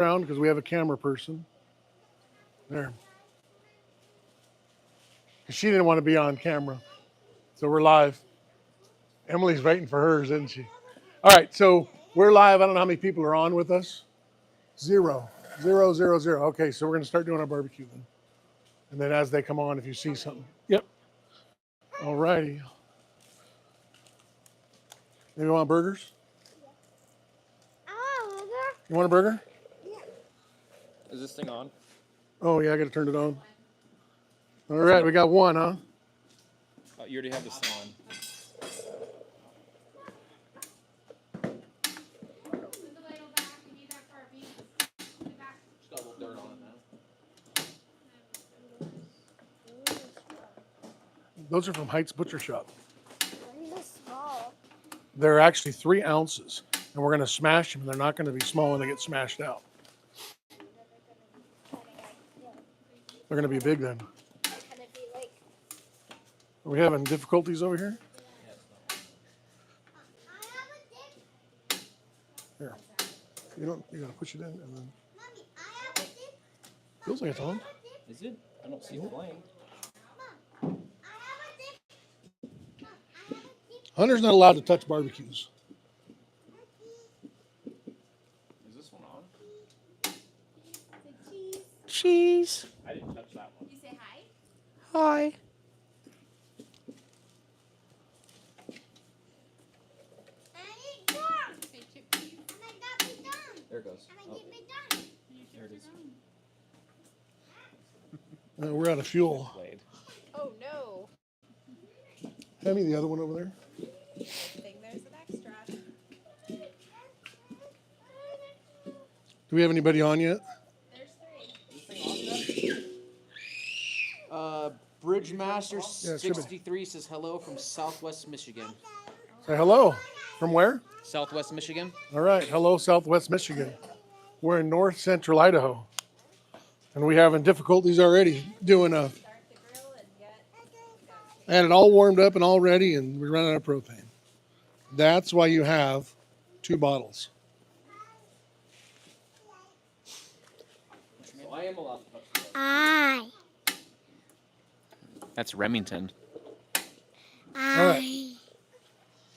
around because we have a camera person. There. She didn't want to be on camera. So we're live. Emily's waiting for hers, isn't she? All right, so we're live. I don't know how many people are on with us. Zero. Zero, zero, zero. Okay, so we're going to start doing our barbecue then. And then as they come on, if you see something. Yep. All righty. Maybe you want burgers? You want a burger? Is this thing on? Oh, yeah, I got to turn it on. All right, we got one, huh? Oh, you already have this thing on. Just got a little dirt on it now. Those are from Heights Butcher Shop. They're actually 3 ounces, and we're going to smash them. They're not going to be small when they get smashed out. They're going to be big then. Are we having difficulties over here? Here. You got to push it in and then. Feels like it's on. Is it? I don't see the flame. Hunter's not allowed to touch barbecues. Is this one on? Cheese. I didn't touch that one. You say hi? Hi. There it goes. Oh, there it is. We're out of fuel. Blade. Oh no. Hand me the other one over there. Good thing there's an extra. Do we have anybody on yet? There's 3. Bridgemaster Yeah, it should be. 63 says hello from Southwest Michigan. Say hello. From where? Southwest Michigan? All right. Hello, Southwest Michigan. We're in north central Idaho. And we're having difficulties already doing a. Start the grill and get. I had it all warmed up and all ready, and we ran out of propane. That's why you have 2 bottles. So I am allowed to touch the That's Remington. All right.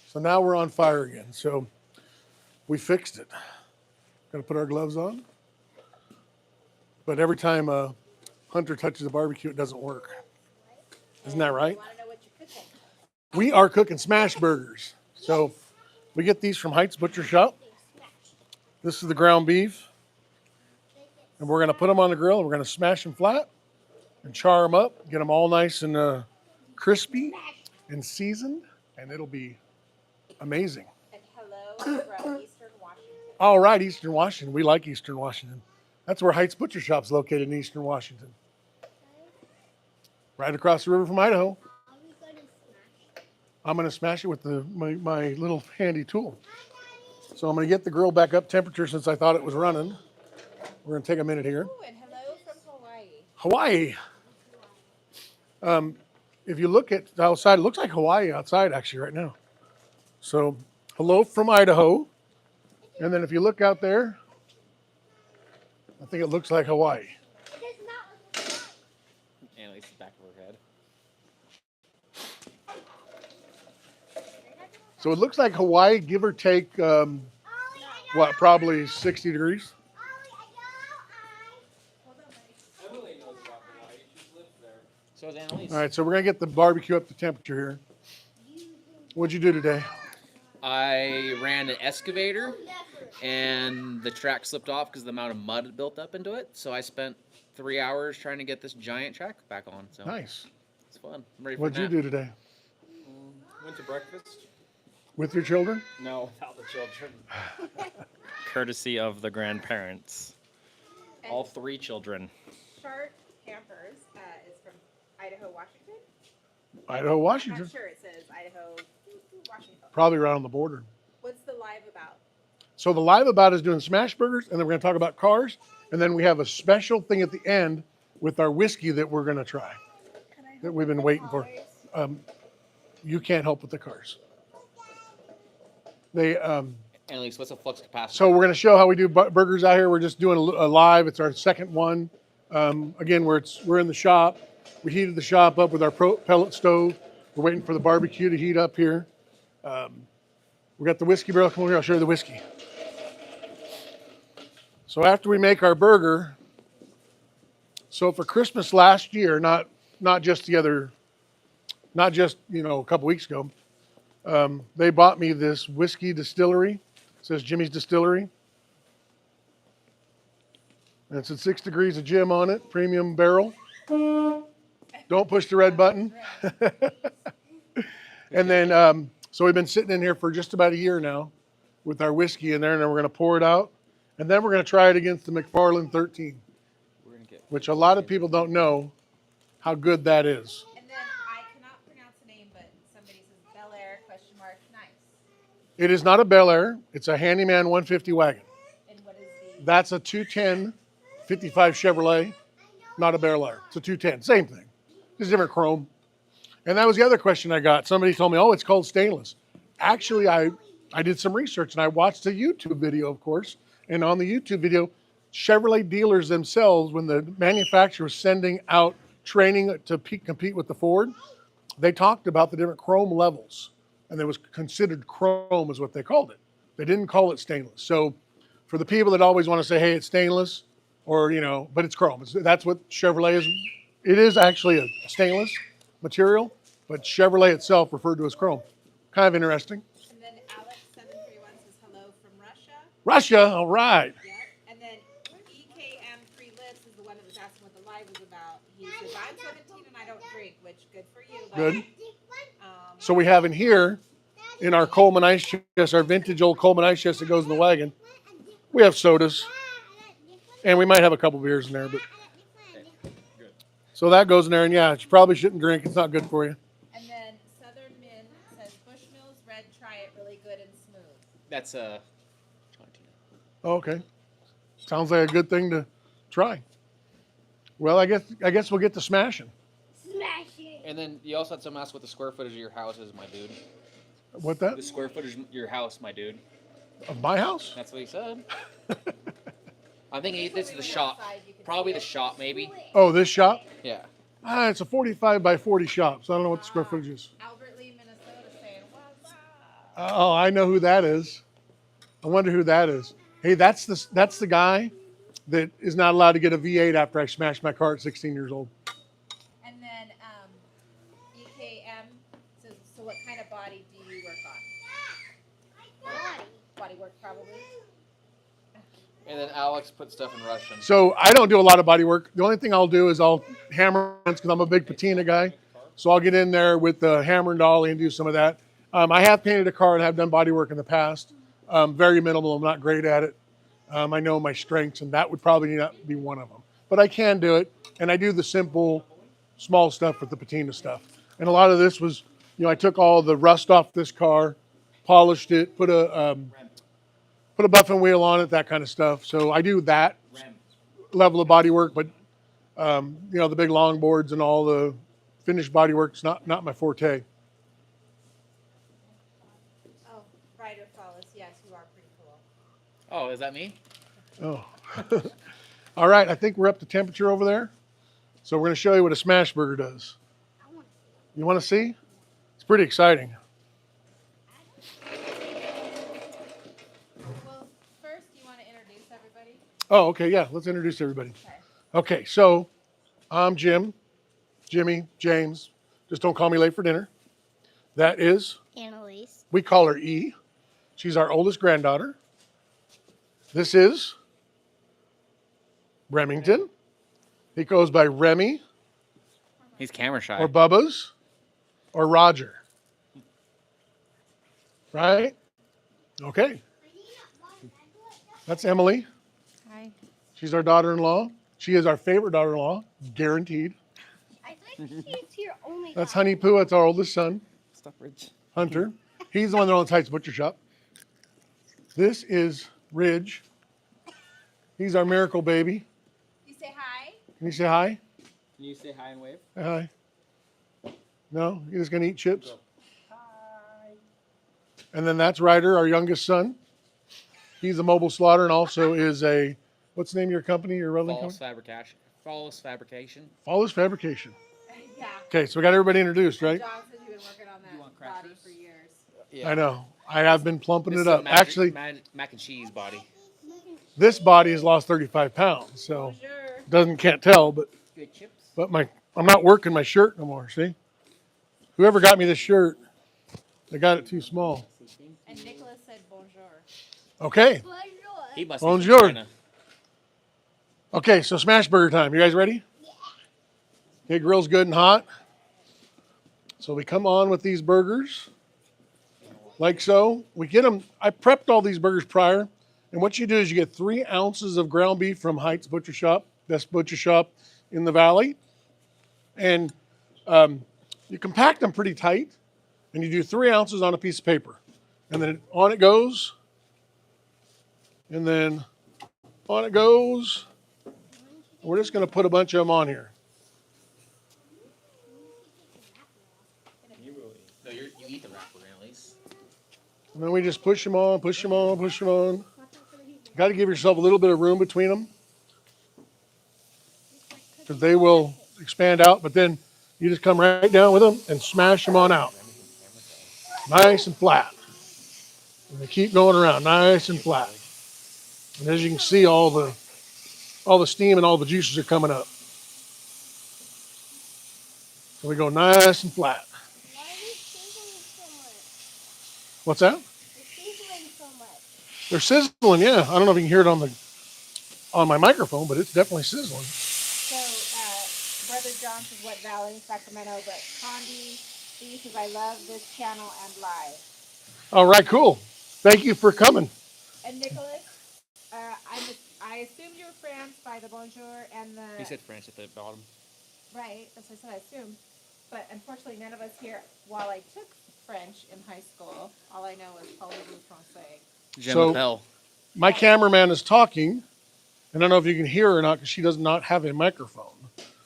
So now we're on fire again. So we fixed it. Got to put our gloves on. But every time a hunter touches a barbecue, it doesn't work. Isn't that right? I want to know what you're cooking. We are cooking smash burgers. So we get these from Heights Butcher Shop. This is the ground beef. And we're going to put them on the grill and we're going to smash them flat and char them up, get them all nice and crispy and seasoned, and it'll be amazing. And hello from Eastern Washington. All right, Eastern Washington. We like Eastern Washington. That's where Heights Butcher Shop's located in Eastern Washington. Right across the river from Idaho. I'm going to smash it with my little handy tool. So I'm going to get the grill back up temperature since I thought it was running. We're going to take a minute here. Ooh, and hello from Hawaii. Hawaii. If you look at outside, it looks like Hawaii outside actually right now. So hello from Idaho. And then if you look out there, I think it looks like Hawaii. Annalise, the back of her head. So it looks like Hawaii, give or take, probably 60 degrees. Emily knows about Hawaii. She's lived there. So is Annalise. All right, so we're going to get the barbecue up to temperature here. What'd you do today? I ran an excavator, and the track slipped off because the amount of mud had built up into it. So I spent 3 hours trying to get this giant track back on. So Nice. it's fun. I'm ready for What'd you do today? Went to breakfast. With your children? No, without the children. Courtesy of the grandparents. All 3 children. Shark Campers is from Idaho, Washington. Idaho, I'm Washington. not sure it says Idaho, Washington. Probably right on the border. What's the live about? So the live about is doing smash burgers, and then we're going to talk about cars, and then we have a special thing at the end with our whiskey that we're going to try that we've been waiting for. You can't help with the cars. They Annalise, what's the flux capacitor? So we're going to show how we do burgers out here. We're just doing a live. It's our second one. Again, we're in the shop. We heated the shop up with our pellet stove. We're waiting for the barbecue to heat up here. We got the whiskey barrel. Come over here. I'll show you the whiskey. So after we make our burger, so for Christmas last year, not just a couple weeks ago, they bought me this whiskey distillery. It says Jimmy's Distillery. And it's at 6 degrees of Jim on it, premium barrel. Don't push the red button. And then, so we've been sitting in here for just about a year now with our whiskey in there, and then we're going to pour it out. And then we're going to try it against the McFarland 13, which a lot of people don't know how good that is. And then I cannot pronounce the name, but somebody says belair ? Nice. It is not a belair. It's a Handyman 150 wagon. And what is the? That's a 210 55 Chevrolet, not a belair. It's a 210, same thing, just different chrome. And that was the other question I got. Somebody told me, oh, it's called stainless. Actually, I did some research and I watched a YouTube video, of course. And on the YouTube video, Chevrolet dealers themselves, when the manufacturer was sending out training to compete with the Ford, they talked about the different chrome levels. And it was considered chrome is what they called it. They didn't call it stainless. So for the people that always want to say, hey, it's stainless, or, but it's chrome. That's what Chevrolet is. It is actually a stainless material, but Chevrolet itself referred to as chrome. Kind of interesting. And then Alex731 says hello from Russia. Russia, all right. Yep. And then EKM3 Lives is the one that was asking what the live was about. He says, I'm 17 and I don't drink, which good for you. Good. So we have in here, in our Coleman ice chest, our vintage old Coleman ice chest that goes in the wagon, we have sodas. And we might have a couple beers in there, but so that goes in there, and yeah, you probably shouldn't drink. It's not good for you. And then Southern Min says Bushmills Red, try it, really good and smooth. That's a. Oh, okay. Sounds like a good thing to try. Well, I guess we'll get to smashing. And then you also had someone ask what the square footage of your house is, my dude. What that? The square footage of your house, my dude. Of my house? That's what he said. I'm thinking this is the shop. Probably the shop, maybe. Oh, this shop? Yeah. It's a 45 by 40 shop, so I don't know what the square footage is. Albert Lee, Minnesota saying, what's up? Oh, I know who that is. I wonder who that is. Hey, that's the guy that is not allowed to get a V8 after I smashed my car at 16 years old. And then EKM says, so what kind of body do you work on? Body work, probably. And then Alex put stuff in Russian. So I don't do a lot of body work. The only thing I'll do is I'll hammer because I'm a big patina guy. So I'll get in there with the hammer and dolly and do some of that. I have painted a car and have done body work in the past. Very minimal. I'm not great at it. I know my strengths, and that would probably not be one of them. But I can do it, and I do the simple, small stuff with the patina stuff. And a lot of this was, I took all the rust off this car, polished it, put a buffing wheel on it, that kind of stuff. So I do that level of body work, but the big longboards and all the finished body work is not my forte. Oh, Ryder Flawless, yes, you are pretty cool. Oh, is that me? Oh. All right, I think we're up to temperature over there. So we're going to show you what a smash burger does. You want to see? It's pretty exciting. Well, first, you want to introduce everybody? Oh, okay, yeah, let's introduce everybody. Okay. Okay, so I'm Jimmy, James. Just don't call me late for dinner. That is Annalise. We call her E. She's our oldest granddaughter. This is Remington. He goes by Remy He's camera shy. or Bubba's or Roger. Right? Okay. That's Emily. Hi. She's our daughter-in-law. She is our favorite daughter-in-law, guaranteed. I think she's your only. That's Honey Poo. That's our oldest son, Stop, Rich. Hunter. He's the one that owns Heights Butcher Shop. This is Ridge. He's our miracle baby. You say hi? Can you say hi? Can you say hi and wave? Say hi. No? You're just going to eat chips? Hi. And then that's Ryder, our youngest son. He's a mobile slaughter and also is a, what's the name of your company, your rolling False company? fabrication. False fabrication. Flawless Fabrication. Yeah. Okay, so we got everybody introduced, right? John said you've been working on You want that body crackers? for years. Yeah. I know. I have been plumping This it is a up. Actually, mac and cheese body. this body has lost 35 pounds, so Bonjour. can't tell, but Good chips. I'm not working my shirt no more. See, whoever got me this shirt, they got it too small. And Nicholas said bonjour. Okay, He must Bonjour. be from China. okay. So smash burger time. You guys ready? Okay, grill's good and hot. So we come on with these burgers, like so. We get them. I prepped all these burgers prior, and what you do is you get 3 ounces of ground beef from Heights Butcher Shop, best butcher shop in the valley, and you compact them pretty tight, and you do 3 ounces on a piece of paper, and then on it goes, and then on it goes. We're just going to put a bunch of them on here. No, you eat the wrapper at least. And then we just push them on, push them on, push them on. Got to give yourself a little bit of room between them because they will expand out. But then you just come right down with them and smash them on out, nice and flat. And they keep going around, nice and flat. And as you can see, all the steam and all the juices are coming up. So we go nice and flat. Why are you sizzling so much? What's that? You're sizzling so much. They're sizzling, yeah. I don't know if you can hear it on my microphone, but it's definitely sizzling. So, Brother John says what valley in Sacramento, but Condi, he says I love this channel and live. All right, cool. Thank you for coming. And Nicholas, I assumed you were French by the bonjour and the... He said French at the bottom. Right, that's what I said, I assumed. But unfortunately, none of us here, while I took French in high school, all I know is parlez-vous français. Je So- m'appelle. My cameraman is talking, and I don't know if you can hear her or not because she does not have a microphone.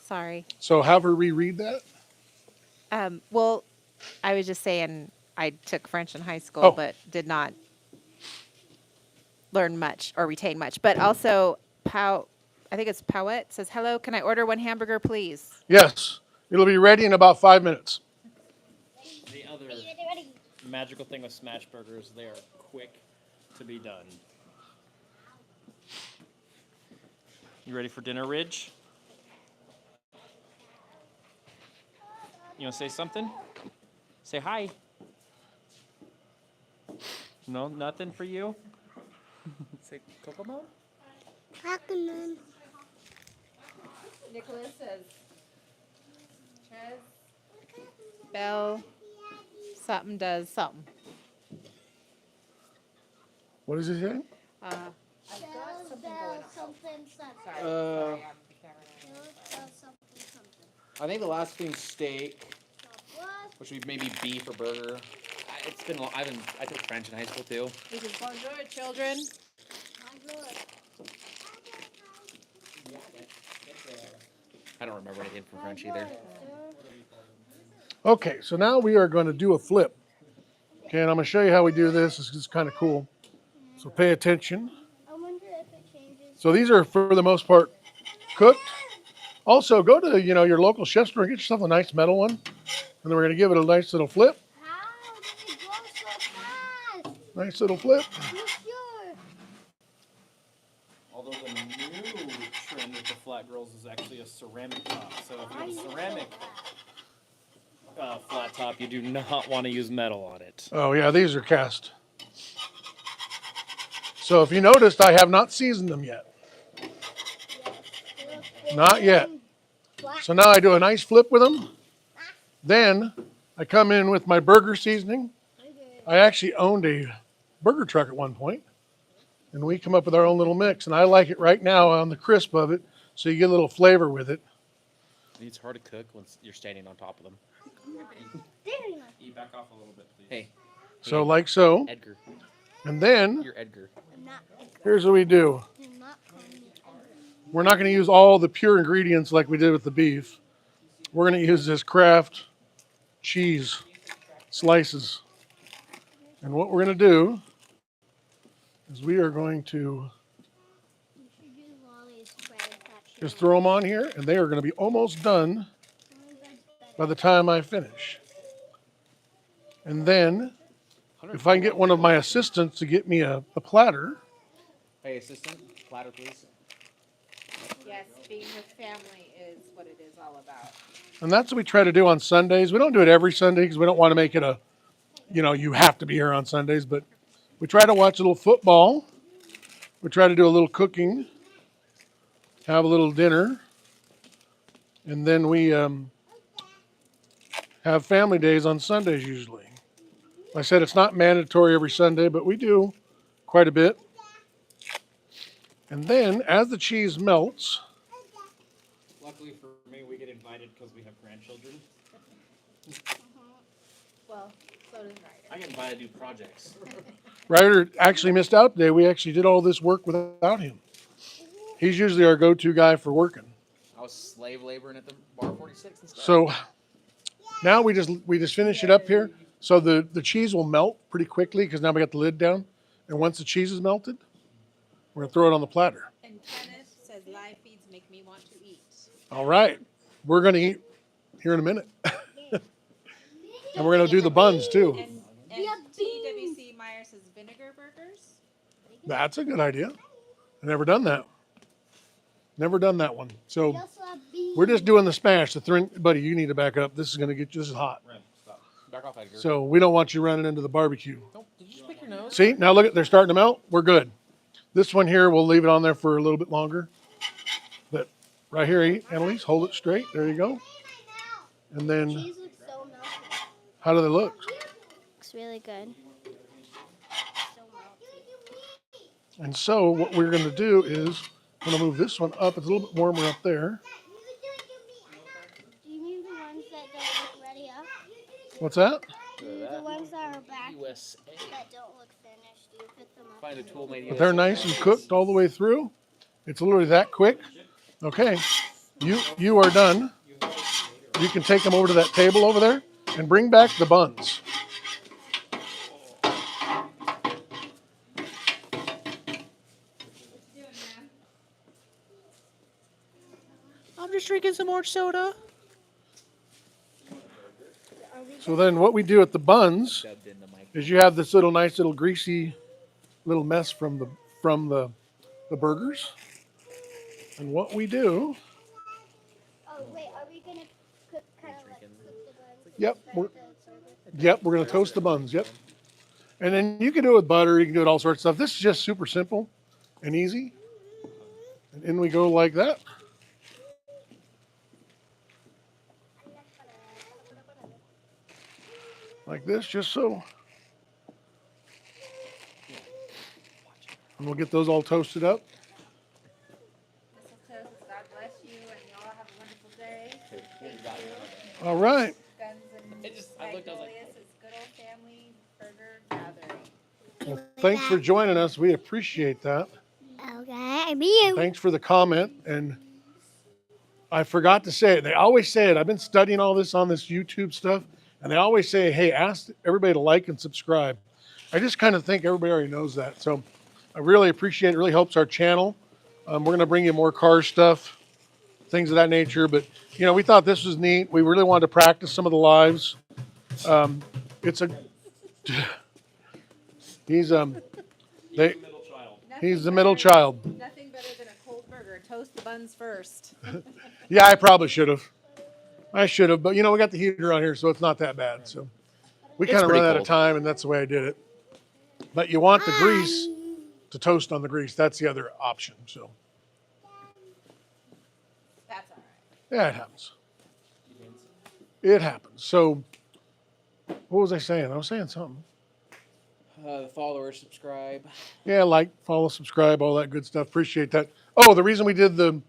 Sorry. So have her reread that. Well, I was just saying I took French in high school, Oh. but did not learn much or retain much. But also, I think it's Powet says, hello, can I order 1 hamburger, please? Yes, it'll be ready in about 5 minutes. The other magical thing with smash burgers, they are quick to be done. You ready for dinner, Ridge? You want to say something? Say hi. No, nothing for you? Say Kokomo? Nicholas says, Ches, Bell, something does something. What does he say? I've got something going on. Something. Sorry, sorry, I'm the cameraman. I think the last thing's steak, What? which would be maybe beef or burger. It's been long. I took French in high school too. He says, bonjour, children. I don't remember anything from French either. Okay, so now we are going to do a flip. Okay, and I'm going to show you how we do this. This is kind of cool. So pay attention. I wonder if it changes. So these are, for the most part, cooked. Also, go to your local chef store and get yourself a nice metal one. And then we're going to give it a nice little flip. How did it go so fast? Nice little flip. You sure? Although the new trend with the flat grills is actually a ceramic top. So if you have a ceramic flat top, you do not want to use metal on it. Oh, yeah, these are cast. So if you noticed, I have not seasoned them yet. Not yet. So now I do a nice flip with them. Then I come in with my burger seasoning. I actually owned a burger truck at one point, and we come up with our own little mix. And I like it right now on the crisp of it, so you get a little flavor with it. It's hard to cook when you're standing on top of them. You back off a little bit, please. Hey, So like so. Edgar, And then you're Edgar. I'm not. here's what we do. I'm not calling me Edgar. We're not going to use all the pure ingredients like we did with the beef. We're going to use this Kraft cheese slices. And what we're going to do is we are going to You should do Lolly's friends, actually. just throw them on here, and they are going to be almost done by the time I finish. And then, if I can get one of my assistants to get me a platter, Hey, assistant, platter, please. Yes, being with family is what it is all about. and that's what we try to do on Sundays. We don't do it every Sunday because we don't want to make it a, you have to be here on Sundays, but we try to watch a little football. We try to do a little cooking, have a little dinner, and then we have family days on Sundays usually. Like I said, it's not mandatory every Sunday, but we do quite a bit. And then as the cheese melts, Luckily for me, we get invited because we have grandchildren. Well, so does Ryder. I get invited to do projects. Ryder actually missed out today. We actually did all this work without him. He's usually our go-to guy for working. I was slave laboring at the bar 46 and stuff. So now we just finish it up here. So the cheese will melt pretty quickly because now we got the lid down. And once the cheese is melted, we're gonna throw it on the platter. And Kenneth says live feeds make me want to eat. All right, we're gonna eat here in a minute, and we're gonna do the buns too. And Yeah, TWC Meyer says vinegar burgers. That's a good idea. I've never done that. Never done that one. So We also have beans. we're just doing the smash. Buddy, you need to back up. This is gonna get you. This is hot. Ren, stop. Back off, Edgar. So we don't want you running into the barbecue. Nope, did you just pick your nose? See, now look at, they're starting to melt. We're good. This one here, we'll leave it on there for a little bit longer. But right here, Annalise, hold it straight. There you go. And then, Cheese looks so melty. how do they look? Looks really good. So melty. And so what we're going to do is, I'm going to move this one up. It's a little bit warmer up there. Do you mean the ones that don't look ready up? What's that? The ones that are back USA. that don't look finished. Do you put them up? Find a tool made But they're nice and cooked all the way through. It's literally that quick. Okay, you are done. You can take them over to that table over there and bring back the buns. I'm just drinking some more soda. So then what we do at the buns Dubbed in the mic. is you have this little nice little greasy little mess from the burgers. And what we do, Oh wait, are we gonna cook kind of like cook the buns? Yep, Spread we're- the yep, we're gonna toast the buns, yep. And then you can do it with butter, you can do it all sorts of stuff. This is just super simple and easy. And in we go like that. Like this, just so. And we'll get those all toasted up. Mistletoe says God bless you and you all have a wonderful day. Thank you. All right. Guns and It just- I looked, I was like- Magnolia says good old family burger gathering. Well, thanks for joining us. We appreciate that. Okay, me. Thanks for the comment. And I forgot to say it. They always say it. I've been studying all this on this YouTube stuff, and they always say, hey, ask everybody to like and subscribe. I just kind of think everybody already knows that. So I really appreciate it. It really helps our channel. We're going to bring you more car stuff, things of that nature. But, we thought this was neat. We really wanted to practice some of the lives. It's a... He's Middle child. he's the middle child. Nothing better than a cold burger. Toast the buns first. Yeah, I probably should have. But we got the heater on here, so it's not that bad. So we It's kind of pretty run out of cold. time, and that's the way I did it. But you want the grease to toast on the grease. That's the other option. So That's all right. yeah, it happens. It happens. So what was I saying? I was saying something. The followers, subscribe. Yeah, like, follow, subscribe, all that good stuff. Appreciate that. Oh, the reason we did the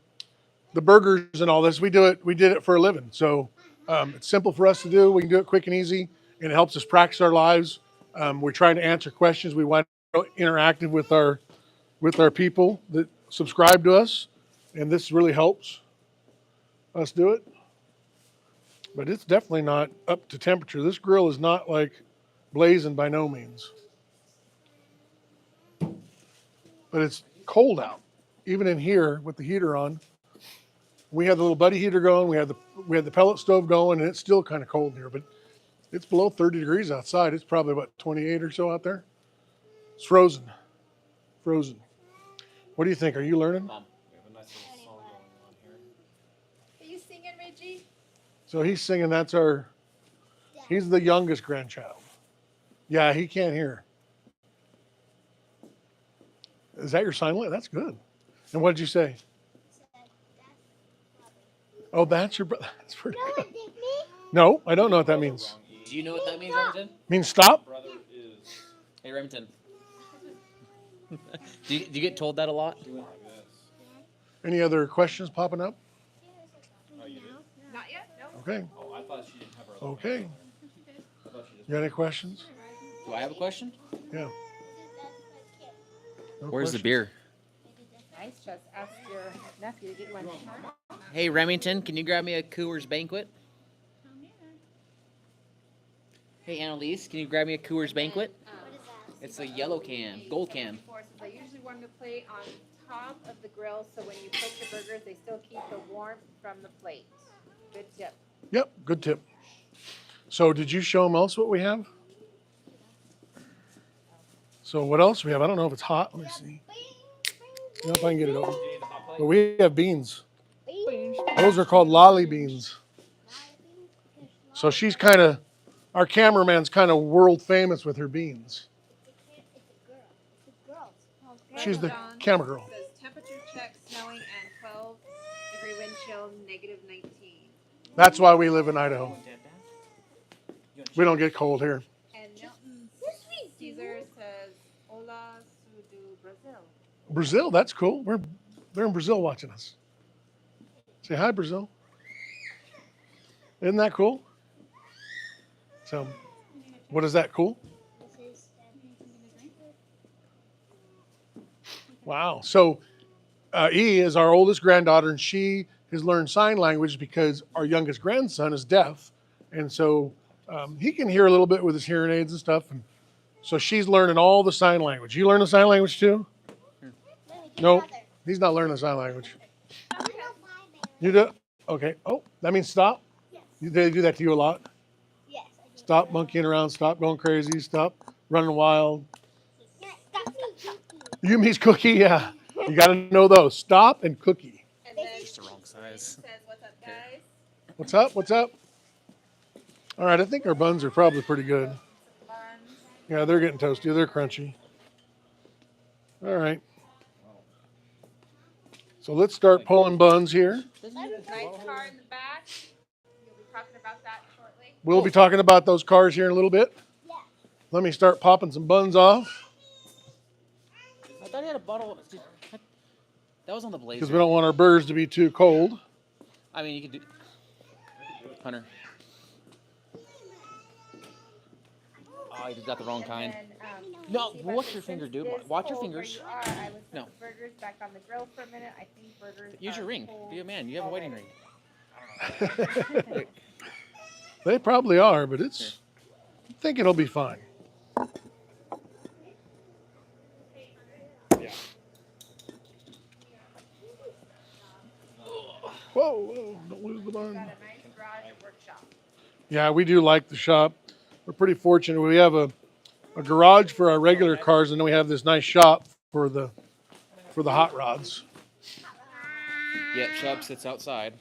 burgers and all this, we did it for a living. So it's simple for us to do. We can do it quick and easy, and it helps us practice our lives. We're trying to answer questions. We want to be interactive with our people that subscribe to us, and this really helps us do it. But it's definitely not up to temperature. This grill is not like blazing by no means. but it's cold out. Even in here with the heater on, we had the little buddy heater going. We had the pellet stove going, and it's still kind of cold in here. But it's below 30 degrees outside. It's probably about 28 or so out there. It's frozen, frozen. What do you think? Are you learning? Mom, we have a nice little song going on here. Are you singing, Reggie? So he's singing. He's the youngest grandchild. Yeah, he can't hear. Is that your sign language? That's good. And what did you say? Oh, that's your brother. That's pretty good. No, I don't know what that means. Do you know what that means, Remington? Means stop? Brother is Hey, Remington. do you get told that a lot? doing like this. Any other questions popping up? Oh, you did? Not yet? No. Okay. Oh, I thought she didn't have her other Okay. hand on there. I thought she just. You got any questions? Do I have a question? Yeah. No Where's the questions? beer? Nice. Just ask your nephew to get one. Hey, Remington, can you grab me a Coors Banquet? Hey, Annalise, can you grab me a Coors Banquet? It's a yellow can, gold can. I usually warm the plate on top of the grill, so when you cook the burgers, they still keep the warmth from the plate. Good tip. Yep, good tip. So did you show them else what we have? So what else we have? I don't know if it's hot. Let me see. I don't know if I can get it open. Do you need the hot plate? But we have beans. Those are called lolly beans. So she's kind of, our cameraman's kind of world famous with her beans. She's the camera girl. It says temperature check, snowing, and 12-degree wind chill, -19. That's why we live in Idaho. We don't get cold here. And Milton's Caesar says, Hola, sou do Brazil. Brazil, that's cool. They're in Brazil watching us. Say hi, Brazil. Isn't that cool? So, what is that cool? Wow. So, E is our oldest granddaughter, and she has learned sign language because our youngest grandson is deaf. And so he can hear a little bit with his hearing aids and stuff. And so she's learning all the sign language. You learn the sign language too? No, he's not learning the sign language. You do? Okay. Oh, that means stop? They do that to you a lot? Yes. Stop monkeying around. Stop going crazy. Stop running wild. You means cookie? Yeah. You got to know those. Stop and cookie. And then It's the wrong size. says, what's up, guys? What's up? What's up? All right. I think our buns are probably pretty good. Buns. Yeah, they're getting toasty. They're crunchy. All right. So let's start pulling buns here. Nice car in the back. You'll be talking about that shortly. We'll be talking about those cars here in a little bit. Let me start popping some buns off I thought he had a bottle. That was on the because blazer. we don't want our burgers to be too cold. I mean, you could do. Hunter. Oh, you got the wrong kind. No, watch your finger, dude. Watch your fingers. I was No. the burgers back on the grill for a minute. I think burgers. Use your are ring. cold Be a man. You have a wedding ring. They probably are, but I think it'll be fine. Whoa, don't lose the bun. Got a nice garage workshop. Yeah, we do like the shop. We're pretty fortunate. We have a garage for our regular cars, and then we have this nice shop for the hot rods. Yep, Chubb sits outside.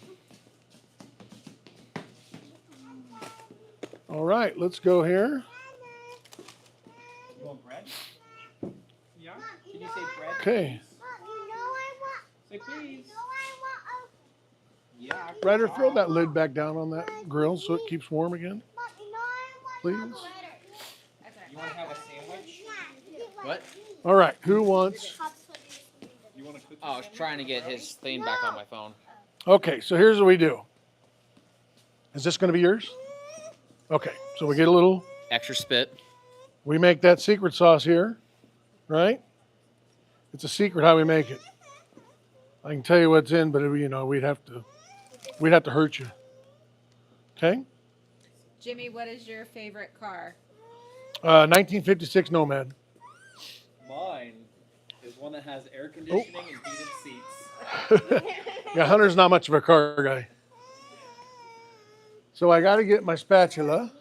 All right, let's go here. You want bread? Yeah? Can you say bread? Okay, Say please. Yeah. Ryder, throw that lid back down on that grill so it keeps warm again, please. You want to have a sandwich? What? All right, who wants? You want to cook? Oh, I was trying to get his thing back on my phone. Okay, so here's what we do. Is this going to be yours? Okay, so we get a little, Extra spit. we make that secret sauce here, right? It's a secret how we make it. I can tell you what's in, but we'd have to hurt you. Okay? Jimmy, what is your favorite car? 1956 Nomad. Mine is There's one that has air conditioning and heated seats. Yeah, Hunter's not much of a car guy. So I got to get my spatula.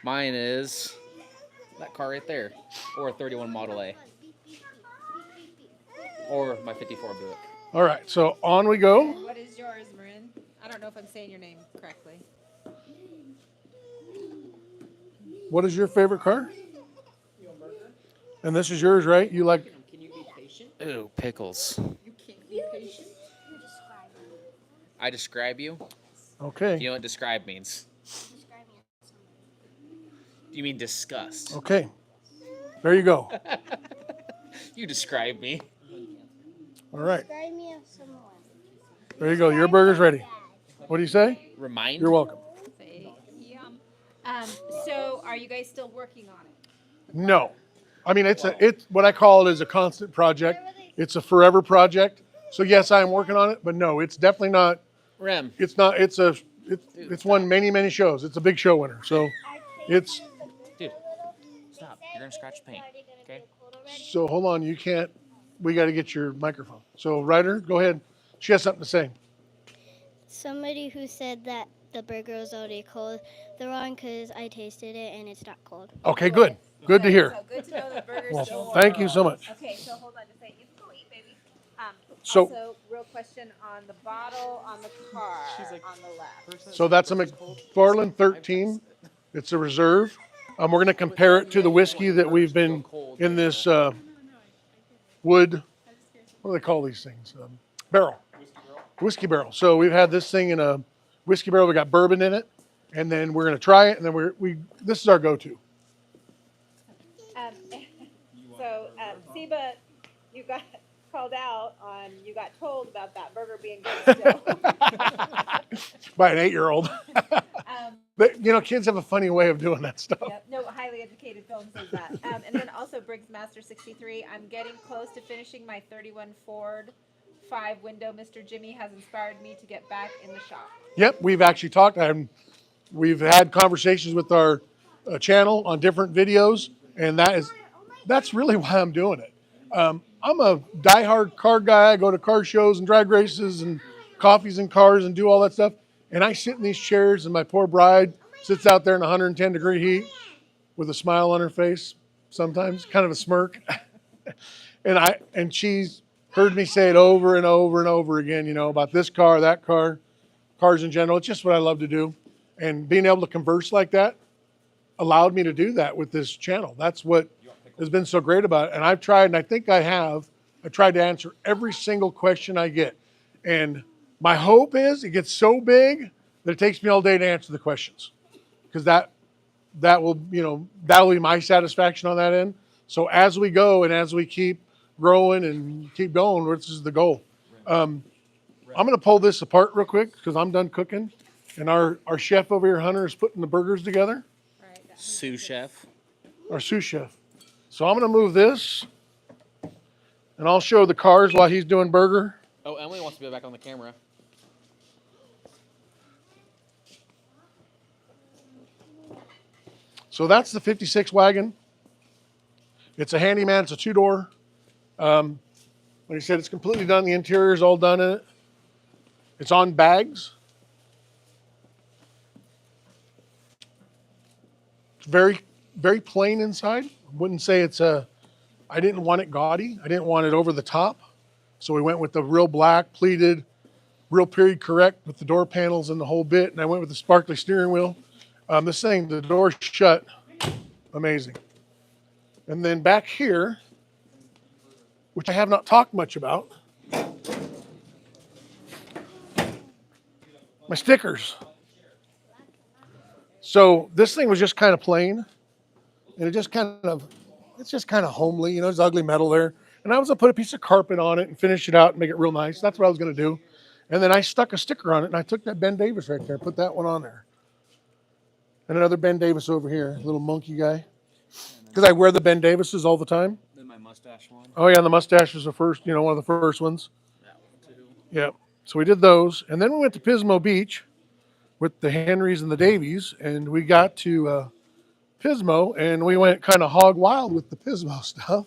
Mine is that car right there, or a 31 Model A, or my 54 Buick. All right, so on we go. What is yours, Marin? I don't know if I'm saying your name correctly. What is your favorite car? And this is yours, right? You like? Can you be patient? Ooh, pickles. You can't be patient. You describe me. I describe you. Okay. You know what describe means? Describe me as somebody. You mean disgust? Okay. There you go. You describe me. All right. Describe me as someone. There you go. Your burger's ready. What do you say? Remind. You're welcome. Say yum. So are you guys still working on it? No. I mean, it's what I call it is a constant project. It's a forever project. So yes, I'm working on it, but no, it's definitely not. Rem. It's not. It's won many shows. It's a big show winner. So it's. Dude, stop. You're gonna scratch the paint. Okay. So hold on. You can't. We got to get your microphone. So Ryder, go ahead. She has something to say. Somebody who said that the burger was already cold, they're wrong because I tasted it and it's not cold. Okay, good. Good to hear. So good to know the burger's Well, still thank you so much. Okay, so hold on just a second. You can go eat, baby. So- Also, real question on the bottle on the car She's like, on the left. So that's a McFarland 13. It's a reserve. We're going to compare it to the whiskey that we've been in this wood. What do they call these things? Barrel. Whiskey barrel. So we've had this thing in a whiskey barrel. We got bourbon in it, and then we're going to try it, and then this is our go-to. So, Seba, you got called out on, you got told about that burger being good still. By an 8-year-old. But kids have a funny way of doing that stuff. Yep, no highly educated film says that. And then also Briggs Master 63. I'm getting close to finishing my 31 Ford 5-window. Mr. Jimmy has inspired me to get back in the shop. Yep, we've actually talked. We've had conversations with our channel on different videos, and that's really why I'm doing it. I'm a diehard car guy. I go to car shows and drag races and coffees and cars and do all that stuff. And I sit in these chairs, and my poor bride sits out there in 110-degree heat with a smile on her face, sometimes kind of a smirk. and she's heard me say it over and over and over again, about this car, that car, cars in general. It's just what I love to do. And being able to converse like that allowed me to do that with this channel. That's what has been so great about it. And I've tried, and I think I tried to answer every single question I get. And my hope is it gets so big that it takes me all day to answer the questions, because that will be my satisfaction on that end. So as we go and as we keep growing and keep going, this is the goal. I'm going to pull this apart real quick because I'm done cooking, and our chef over here, Hunter, is putting the burgers together. Sous chef. Our sous chef. So I'm going to move this, and I'll show the cars while he's doing burger. Oh, Emily wants to be back on the camera. So that's the 56 wagon. It's a handyman. It's a 2-door. Like I said, it's completely done. The interior is all done in it. It's on bags. It's very, very plain inside. I wouldn't say I didn't want it gaudy. I didn't want it over the top. So we went with the real black, pleated, real period correct with the door panels and the whole bit. And I went with the sparkly steering wheel. This thing, the door's shut. Amazing. And then back here, which I have not talked much about, my stickers. So this thing was just kind of plain, and it's just kind of homely, there's ugly metal there. And I was going to put a piece of carpet on it and finish it out and make it real nice. That's what I was going to do. And then I stuck a sticker on it, and I took that Ben Davis right there, put that one on there. And another Ben Davis over here, little monkey guy. Because I wear the Ben Davises all the time. Then my mustache one. Oh yeah, the mustache was the first, one of the first ones. That one too. Yeah. So we did those. And then we went to Pismo Beach with the Henrys and the Davies. And we got to Pismo, and we went kind of hog wild with the Pismo stuff.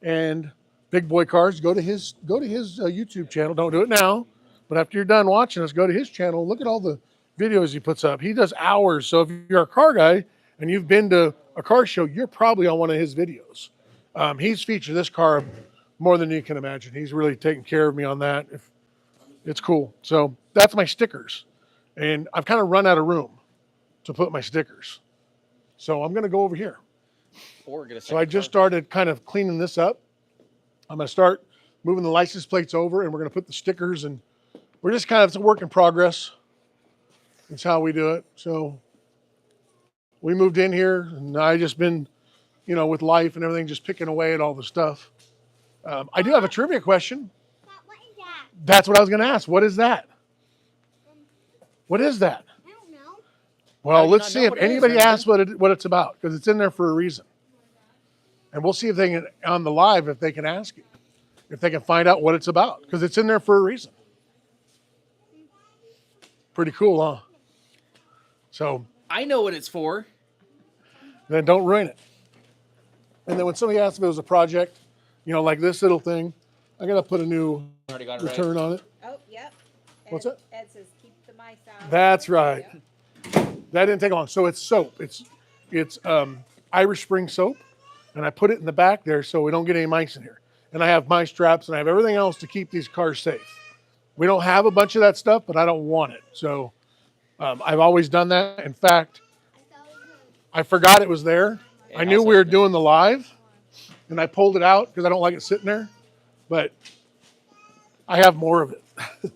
And Big Boy Cars. Go to his YouTube channel. Don't do it now, but after you're done watching us, go to his channel. Look at all the videos he puts up. He does hours. So if you're a car guy and you've been to a car show, you're probably on one of his videos. He's featured this car more than you can imagine. He's really taken care of me on that. It's cool. So that's my stickers, and I've kind of run out of room to put my stickers. So I'm going to go over here. Or get a So I just started kind of cleaning this up. I'm going to start moving the license plates over, and we're going to put the stickers, and we're just kind of, it's a work in progress. It's how we do it. So we moved in here, and I just been, with life and everything, just picking away at all the stuff. I do have a trivia question. What is that? That's what I was going to ask. What is that? What is that? I don't know. Well, do you let's not see know if what it is, anybody Brandon? asks what it's about, because it's in there for a reason. And we'll see if they can, on the live, if they can ask it, if they can find out what it's about, because it's in there for a reason. Pretty cool, huh? So I know what it's for. then don't ruin it. And then when somebody asks if it was a project, like this little thing, I got to put a new Already got it right. return on it. Oh, yep. What's Ed, that? Ed says keep the mice out. That's right. Yep. That didn't take long. So it's soap. It's Irish Spring soap, and I put it in the back there so we don't get any mice in here. And I have mice traps, and I have everything else to keep these cars safe. We don't have a bunch of that stuff, but I don't want it. So I've always done that. In fact, I forgot it was there. Yeah, I knew also- we were doing the live, and I pulled it out because I don't like it sitting there. But I have more of it. And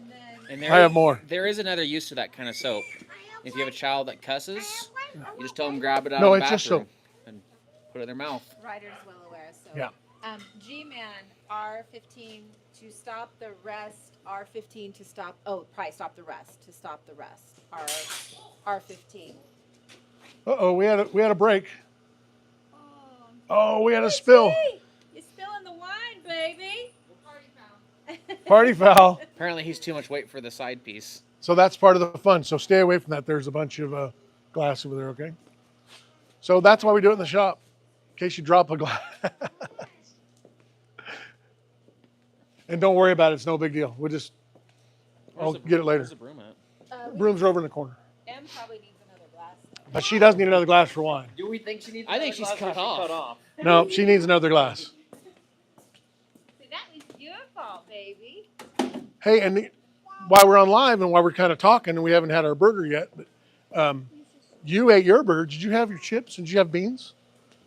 then And I have more. There is another use to that kind of soap. If you have a child that cusses, you just tell them grab it out No, of the it's just bathroom soap. and put it in their mouth. Ryder's well aware. So Yeah. G-Man R15 to stop the rest. R15 to stop. Oh, probably stop the rest. To stop the rest. R15. Uh-oh, we had a break. Oh, we had a spill. You're spilling the wine, baby. Party foul. Apparently, he's too much weight for the side piece. So that's part of the fun. So stay away from that. There's a bunch of glass over there, okay? So that's why we do it in the shop, in case you drop a glass. And don't worry about it. It's no big deal. I'll get it later. Where's the broom at? Broom's are over in the corner. Em probably needs another glass. Though. But she does need another glass for wine. Do we think she needs? I think another she's glass or cut is she off. No, she needs another glass. See, that was your fault, baby. Hey, and while we're on live and while we're kind of talking and we haven't had our burger yet, but you ate your burger. Did you have your chips and did you have beans?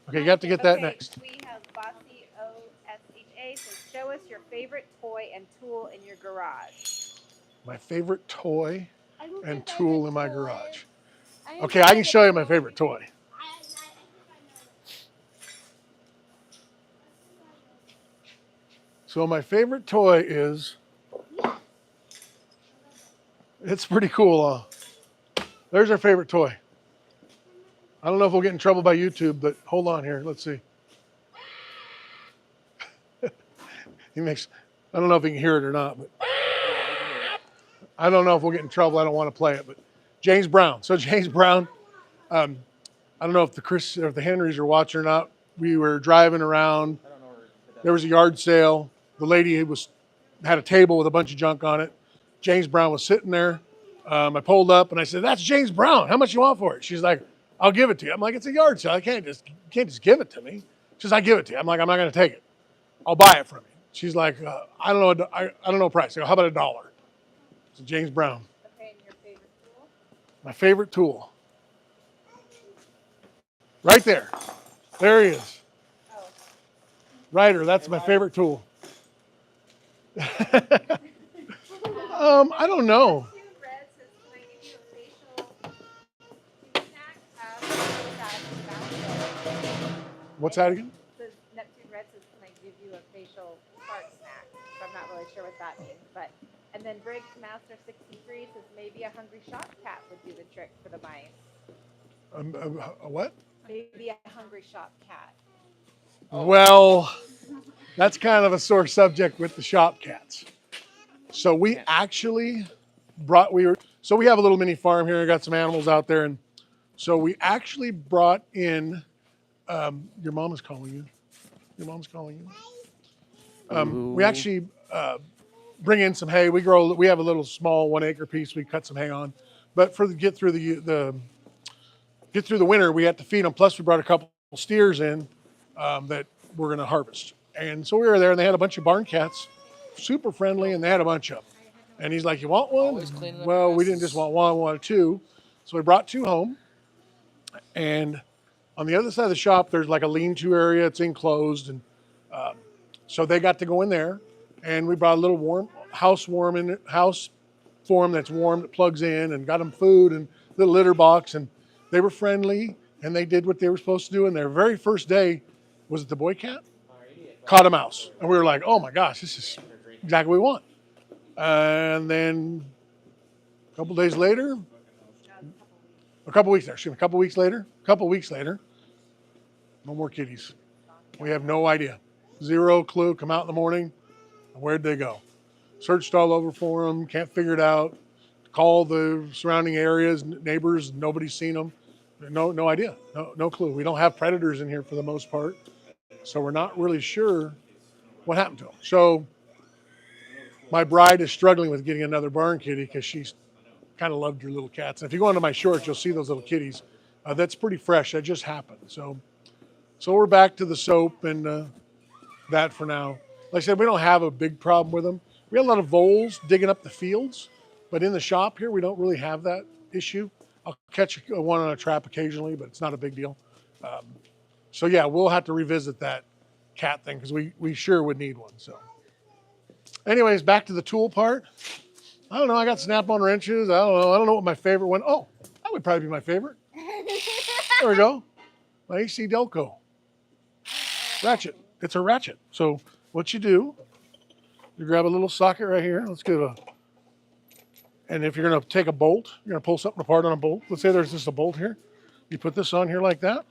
Okay, you have to get that Okay, next. We have Bossy OSHA. So show us your favorite toy and tool in your garage. My favorite toy and tool in my garage. I Okay, I can show you my favorite toy. So my favorite toy is, it's pretty cool. There's our favorite toy. I don't know if we'll get in trouble by YouTube, but hold on here. Let's see. I don't know if you can hear it or not, but I don't know if we'll get in trouble. I don't want to play it, but James Brown. So James Brown, I don't know if the Henrys are watching or not. We were driving around. There was a yard sale. The lady had a table with a bunch of junk on it. James Brown was sitting there. I pulled up and I said, "That's James Brown. How much you want for it?" She's like, "I'll give it to you." I'm like, "It's a yard sale. You can't just give it to me." She says, "I give it to you." I'm like, "I'm not going to take it. I'll buy it from you." She's like, "I don't know. I don't know price." I go, "How about $1?" So James Brown. Okay, and your favorite tool? My favorite tool. Right there. There he is. Oh. Ryder, that's my favorite tool. I don't know. Neptune Red says, can I give you a facial food snack? What's that again? Says Neptune Red says, can I give you a facial fart snack? So I'm not really sure what that means, but. And then Briggs Master 63 says maybe a hungry shop cat would do the trick for the mice. A what? Maybe a hungry shop cat. Well, that's kind of a sore subject with the shop cats. So we actually we have a little mini farm here. I got some animals out there, and so we actually brought in. Your mom is calling you. Your mom's calling you. We actually bring in some hay. We have a little small 1 acre piece we cut some hay on. But for the get through the winter, we had to feed them. Plus, we brought a couple steers in that we're going to harvest. And so we were there, and they had a bunch of barn cats, super friendly, and they had a bunch of them. And he's like, "You want one?" Always cleaning up Well, we messes. didn't just want one; we wanted two. So we brought two home. And on the other side of the shop, there's like a lean-to area. It's enclosed, and so they got to go in there. And we brought a little house form that's warm that plugs in, and got them food and the litter box, and they were friendly and they did what they were supposed to do. And their very first day, was it the boy cat? Caught a mouse, and we were like, "Oh my gosh, this is exactly what we want." And then a couple weeks later, no more kitties. We have no idea, zero clue. Come out in the morning, where'd they go? Searched all over for them, can't figure it out. Call the surrounding areas, neighbors, nobody's seen them. No idea, no clue. We don't have predators in here for the most part, so we're not really sure what happened to them. So my bride is struggling with getting another barn kitty because she's kind of loved her little cats. And if you go onto my shorts, you'll see those little kitties. That's pretty fresh. That just happened. So we're back to the soap and that for now. Like I said, we don't have a big problem with them. We have a lot of voles digging up the fields, but in the shop here, we don't really have that issue. I'll catch one on a trap occasionally, but it's not a big deal. So yeah, we'll have to revisit that cat thing because we sure would need one. So anyways, back to the tool part. I don't know. I got snap-on wrenches. I don't know what my favorite one. Oh, that would probably be my favorite. There we go. My AC Delco ratchet. It's a ratchet. So what you do, you grab a little socket right here. Let's get and if you're going to take a bolt, you're going to pull something apart on a bolt. Let's say there's just a bolt here. You put this on here like that,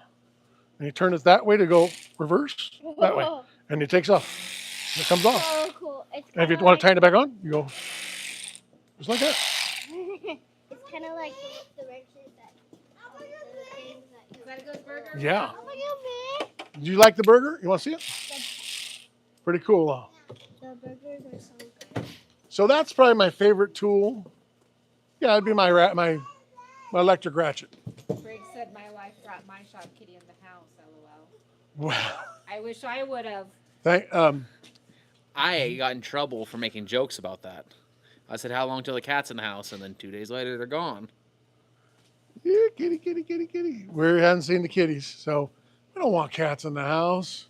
and you turn it that way to go reverse, that way. And it takes off. And it comes off. So cool. And if you want to tighten it back on, you go just like that. It's kind of like the wrenches that. The things that Is that a good burger? Yeah. Oh, look at me. Do you like the burger? You want to see it? Pretty cool, huh? The burgers are so good. So that's probably my favorite tool. Yeah, it'd be my electric ratchet. Briggs said my wife brought my shop kitty in the house. LOL. Wow. I wish I would have. I got in trouble for making jokes about that. I said, "How long till the cat's in the house?" And then 2 days later, they're gone. Yeah, kitty. We haven't seen the kitties, so we don't want cats in the house.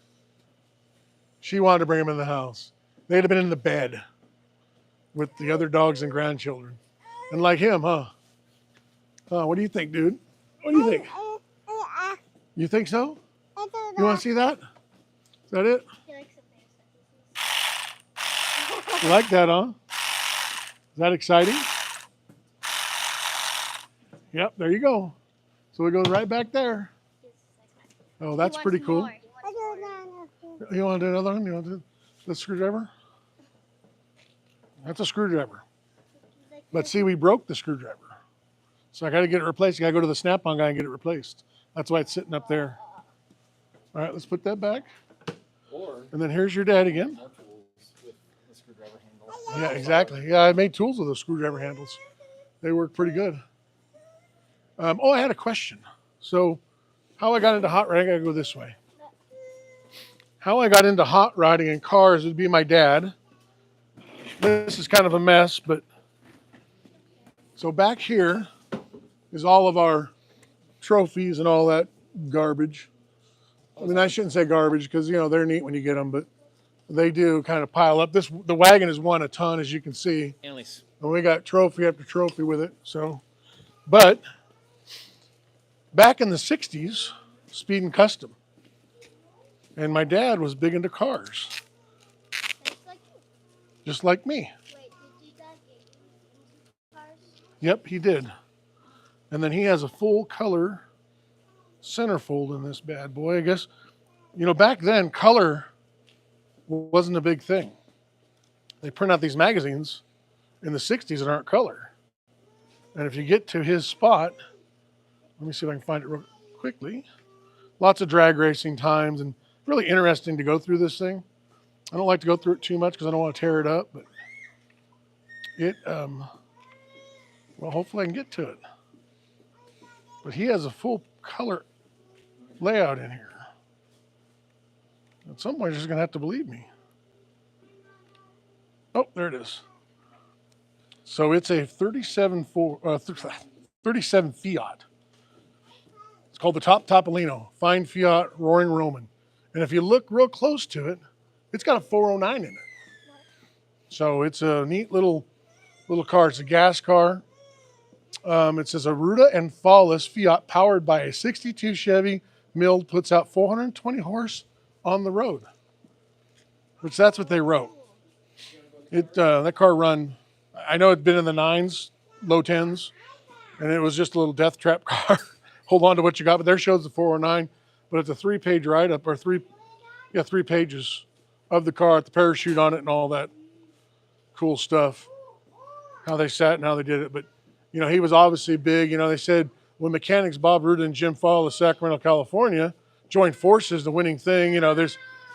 She wanted to bring them in the house. They'd have been in the bed with the other dogs and grandchildren. And like him, huh? What do you think, dude? What do you think? You think so? You want to see that? Is that it? He likes the face. You like that, huh? Is that exciting? Yep, there you go. So it goes right back there. Oh, that's pretty cool. You want to do another one? You want to do the screwdriver? That's a screwdriver. But see, we broke the screwdriver. So I got to get it replaced. I got to go to the Snap-on guy and get it replaced. That's why it's sitting up there. All right, let's put that back. And then here's your dad again. Yeah, exactly. Yeah, I made tools with those screwdriver handles. They work pretty good. I had a question. So how I got into hot rodding, I got to go this way. How I got into hot rodding in cars would be my dad. This is kind of a mess, but so back here is all of our trophies and all that garbage. I mean, I shouldn't say garbage because, they're neat when you get them, but they do kind of pile up. The wagon has won a ton, as you can see. Anyways, And we got trophy after trophy with it. But back in the 60s, Speed and Custom. And my dad was big into cars, just like me. Wait, did you dad get into cars? Yep, he did. And then he has a full color centerfold in this bad boy. I guess, back then, color wasn't a big thing. They print out these magazines in the 60s that aren't color. And if you get to his spot, let me see if I can find it real quickly. Lots of drag racing times and really interesting to go through this thing. I don't like to go through it too much because I don't want to tear it up, but it, well, hopefully I can get to it. But he has a full color layout in here. At some point, you're just going to have to believe me. Oh, there it is. So it's a 37 Fiat. It's called the Top Topolino, Fine Fiat Roaring Roman. And if you look real close to it, it's got a 409 in it. So it's a neat little car. It's a gas car. It says Aruda and Fallis Fiat powered by a 62 Chevy milled puts out 420 horse on the road. Which that's what they wrote. That car run, I know it'd been in the 9s, low 10s, and it was just a little death trap car. Hold on to what you got, but there shows the 409. But it's a 3-page write-up, or 3 pages of the car, the parachute on it and all that cool stuff. How they sat and how they did it. But, he was obviously big. They said when mechanics Bob Ruda and Jim Fall of Sacramento, California, joined forces, the winning thing,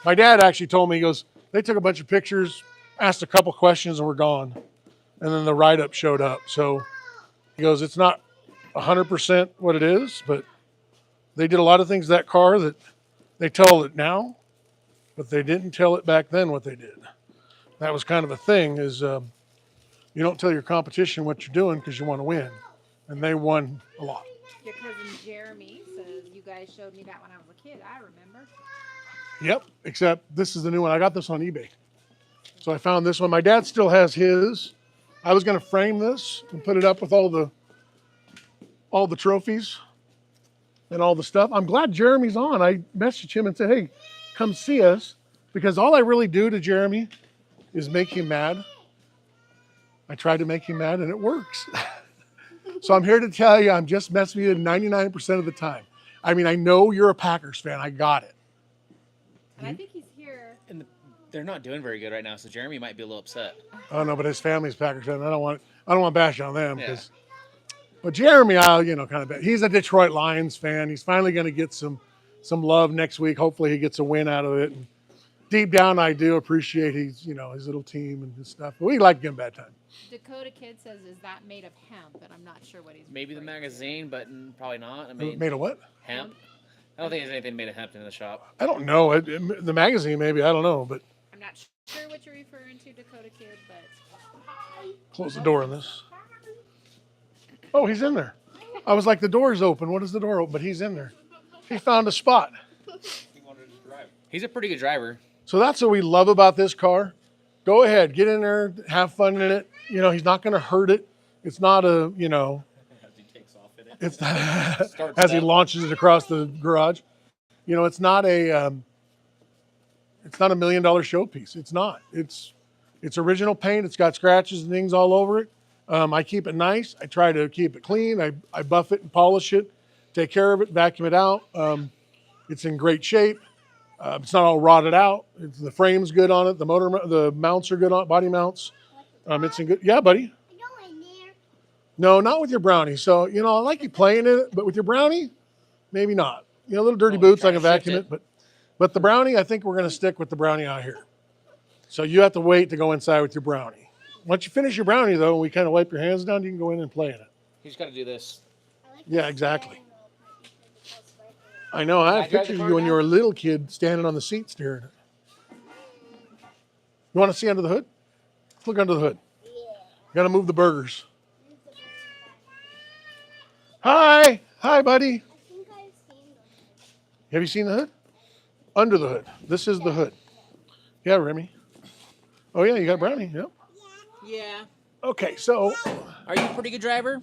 my dad actually told me, he goes, they took a bunch of pictures, asked a couple questions, and were gone. And then the write-up showed up. So he goes, it's not 100% what it is, but they did a lot of things to that car that they tell it now, but they didn't tell it back then what they did. That was kind of a thing, is you don't tell your competition what you're doing because you want to win. And they won a lot. Your cousin Jeremy says, you guys showed me that when I was a kid. I remember. Yep, except this is the new one. I got this on eBay. So I found this one. My dad still has his. I was going to frame this and put it up with all the trophies and all the stuff. I'm glad Jeremy's on. I messaged him and said, hey, come see us, because all I really do to Jeremy is make him mad. I tried to make him mad and it works. So I'm here to tell you, I'm just messing with you 99% of the time. I mean, I know you're a Packers fan. I got it. And I think he's here. And they're not doing very good right now, so Jeremy might be a little upset. Oh no, but his family's Packers fan. I don't want to bash on them, Yeah. because. But Jeremy, he's a Detroit Lions fan. He's finally going to get some love next week. Hopefully, he gets a win out of it. And deep down, I do appreciate his little team and his stuff. But we like giving bad time. Dakota Kid says, is that made of hemp? And I'm not sure what he's Maybe the referring to. magazine, but probably not. I mean, Made of what? hemp. I don't think there's anything made of hemp in the shop. I don't know. The magazine, maybe. I don't know. But I'm not sure what you're referring to, Dakota Kid, but close the door on this. Oh, he's in there. I was like, the door's open. What is the door open? But he's in there. He found a spot. He wanted to drive. He's a pretty good driver. So that's what we love about this car. Go ahead, get in there, have fun in it. He's not going to hurt it. It's not a, As he takes off in it. it's not, Starts as he up. launches it across the garage. It's not a $1 million showpiece. It's not. It's original paint. It's got scratches and things all over it. I keep it nice. I try to keep it clean. I buff it and polish it, take care of it, vacuum it out. It's in great shape. It's not all rotted out. The frame's good on it. The mounts are good on it, body mounts. It's in good. Yeah, buddy. No, not with your brownie. So, I like you playing in it, but with your brownie, maybe not. Little dirty boots, I can vacuum it. But the brownie, I think we're going to stick with the brownie out here. So you have to wait to go inside with your brownie. Once you finish your brownie, though, and we kind of wipe your hands down, you can go in and play in it. You just got to do this. Yeah, exactly. I know. I have Can I drive pictures the of car you when now? you were a little kid standing on the seat steering it. You want to see under the hood? Let's look under the hood. Got to move the burgers. Hi. Hi, buddy. Have you seen the hood? Under the hood. This is the hood. Yeah, Remy. Oh, yeah, you got brownie. Yep. Yeah. Okay, so Are you a pretty good driver?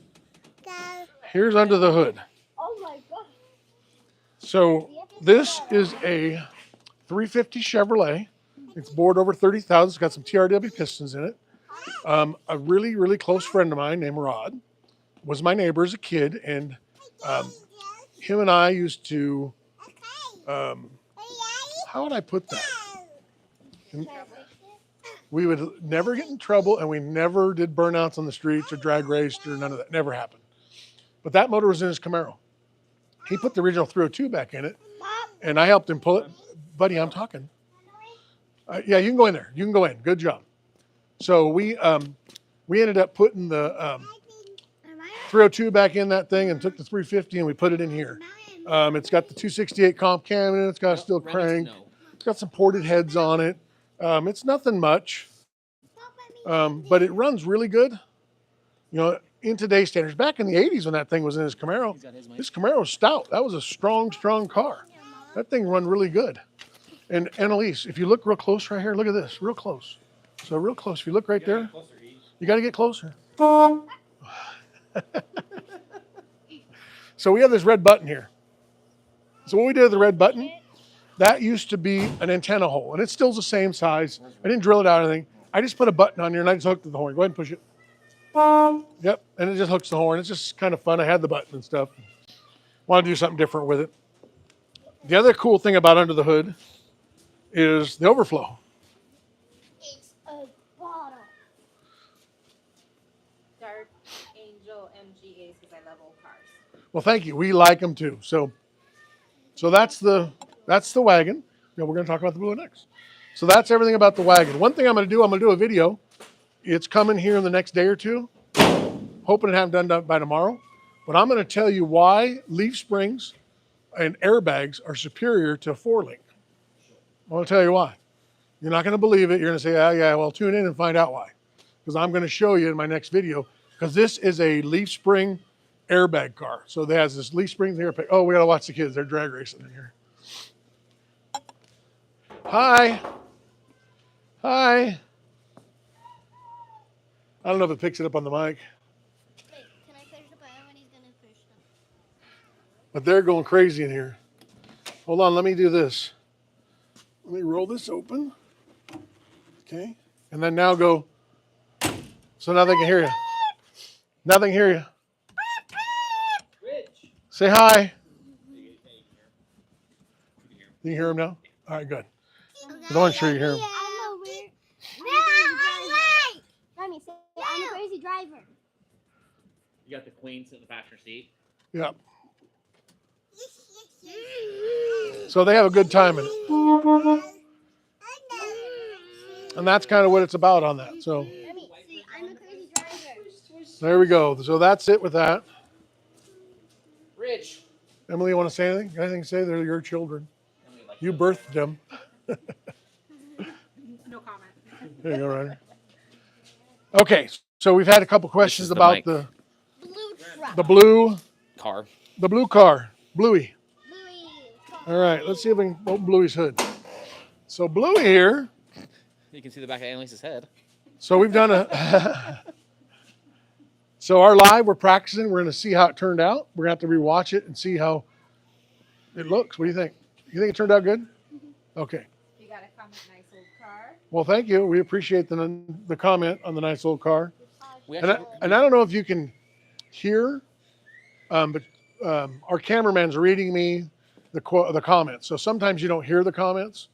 here's under the hood. Oh my god. So this is a 350 Chevrolet. It's bored over 30,000. It's got some TRW pistons in it. A really, really close friend of mine named Rod was my neighbor as a kid, and him and I used to, how would I put that? We would never get in trouble, and we never did burnouts on the streets or drag raced or none of that. Never happened. But that motor was in his Camaro. He put the original 302 back in it, and I helped him pull it. Buddy, I'm talking. Yeah, you can go in there. You can go in. Good job. So we ended up putting the 302 back in that thing and took the 350 and we put it in here. It's got the 268 comp cam in it. It's got a steel crank. It's got some ported heads on it. It's nothing much, but it runs really good. You know, in today's standards, back in the 80s when that thing was in his Camaro, this Camaro was stout. That was a strong car. That thing run really good. And Annalise, if you look real close right here, look at this, real close. So real close, if you look right there, you got to get closer. So we have this red button here. So what we did with the red button, that used to be an antenna hole, and it's still the same size. I didn't drill it out or anything. I just put a button on here and I just hooked the horn. Go ahead and push it. Yep, and it just hooks the horn. It's just kind of fun. I had the button and stuff. Want to do something different with it. The other cool thing about under the hood is the overflow. It's a bottle. Dark Angel MG8 because I love old cars. Well, thank you. We like them too. So that's the wagon. Yeah, we're going to talk about the Blue next. So that's everything about the wagon. One thing I'm going to do a video. It's coming here in the next day or two. Hoping to have it done by tomorrow. But I'm going to tell you why leaf springs and airbags are superior to a 4-link. I want to tell you why. You're not going to believe it. You're going to say, oh, yeah, well, tune in and find out why. Because I'm going to show you in my next video. Because this is a leaf spring airbag car. So it has this leaf spring airbag. Oh, we got to watch the kids. They're drag racing in here. Hi. Hi. I don't know if it picks it up on the mic. Wait, can I push the button when he's going to push them? But they're going crazy in here. Hold on, let me do this. Let me roll this open. Okay. And then now go. So now they can hear you. Now they can hear you. Rich. Say hi. You hear him now? All right, good. I want to sure you hear him. I'm a crazy driver. You got the queen sitting in the passenger seat. Yeah. So they have a good time in it. And that's kind of what it's about on that. So I'm a crazy driver. there we go. So that's it with that. Rich. Emily, you want to say anything? Got anything to say? They're your children. You birthed them. No comment. There you go, Ryder. Okay, so we've had a couple questions the about mic. the Blue truck. Car. blue car, Bluey. Bluey. All right, let's see if we can open Bluey's hood. So Bluey here. You can see the back of Annalise's head. So we've done a. So our live, we're practicing. We're going to see how it turned out. We're going to have to rewatch it and see how it looks. What do you think? You think it turned out good? Okay. You got a comment, nice old car. Well, thank you. We appreciate the comment on the nice old car. We And actually, I don't know if you can hear, but our cameraman's reading me the comments. So sometimes you don't hear the comments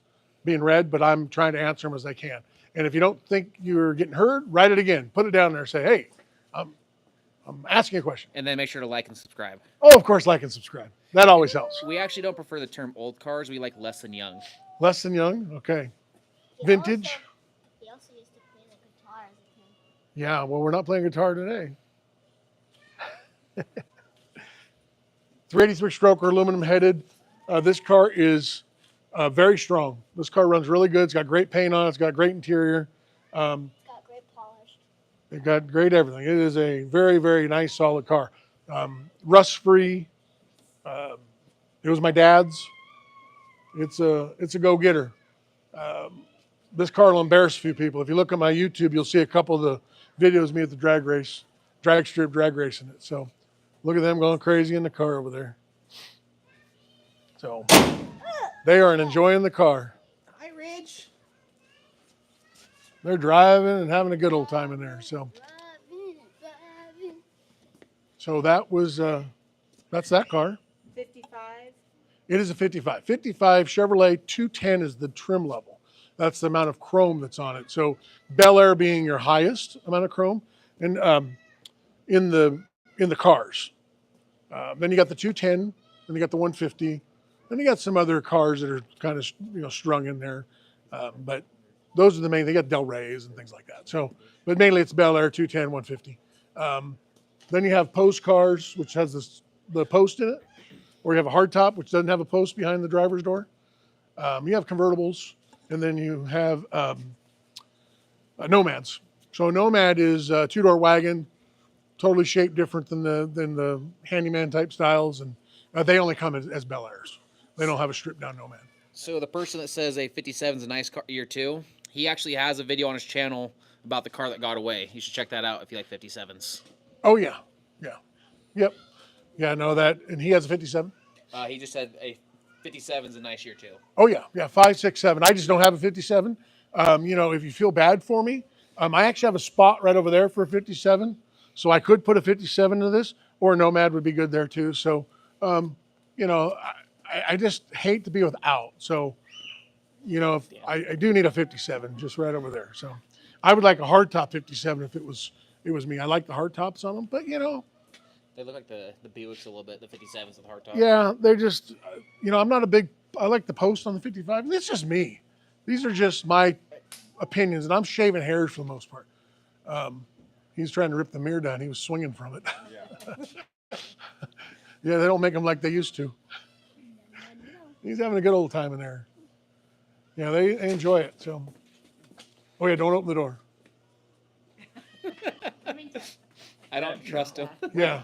being read, but I'm trying to answer them as I can. And if you don't think you're getting heard, write it again. Put it down there. Say, hey, I'm asking a question. and then make sure to like and subscribe. Oh, of course, like and subscribe. That always helps. We actually don't prefer the term old cars. We like less than young. Less than young? Okay. Vintage? He also used to play the guitar as a kid. Yeah, well, we're not playing guitar today. 383 stroker, aluminum headed. This car is very strong. This car runs really good. It's got great paint on it. It's got great interior. Got great polish. It got great everything. It is a very, very nice, solid car. Rust-free. It was my dad's. It's a go-getter. This car will embarrass a few people. If you look at my YouTube, you'll see a couple of the videos of me at the drag strip drag racing it. So look at them going crazy in the car over there. So they are enjoying the car. Hi, Rich. They're driving and having a good old time in there. So that was that's that car. 55. It is a 55. 55 Chevrolet 210 is the trim level. That's the amount of chrome that's on it. So Belair being your highest amount of chrome, and in the cars. Then you got the 210, then you got the 150, then you got some other cars that are kind of strung in there. But Those are the main. They got Del Rey's and things like that. So, but mainly it's Belair 210, 150. Then you have post cars, which has the post in it, or you have a hardtop, which doesn't have a post behind the driver's door. You have convertibles, and then you have nomads. So a nomad is a two-door wagon, totally shaped different than the handyman type styles, and they only come as Bel Airs. They don't have a stripped down nomad. So the person that says a 57 is a nice car year two, he actually has a video on his channel about the car that got away. You should check that out if you like 57s. Oh yeah, yeah, yep, yeah. No, that, and he has a 57. He just said a 57 is a nice year two. Oh yeah, 5, 6, 7. I just don't have a 57. If you feel bad for me, I actually have a spot right over there for a 57, so I could put a 57 into this, or a nomad would be good there too. So, I just hate to be without. So, if I do need a 57 just right over there. So, I would like a hardtop 57 if it was me. I like the hardtops on them, but They look like the Buicks a little bit, the 57s with hardtop. yeah, they're just, I'm not a big, I like the post on the 55. It's just me. These are just my opinions, and I'm shaving hairs for the most part. He's trying to rip the mirror down. He was swinging from it. Yeah. Yeah, they don't make them like they used to. He's having a good old time in there. Yeah, they enjoy it. So, oh yeah, don't open the door. I don't trust him. Yeah.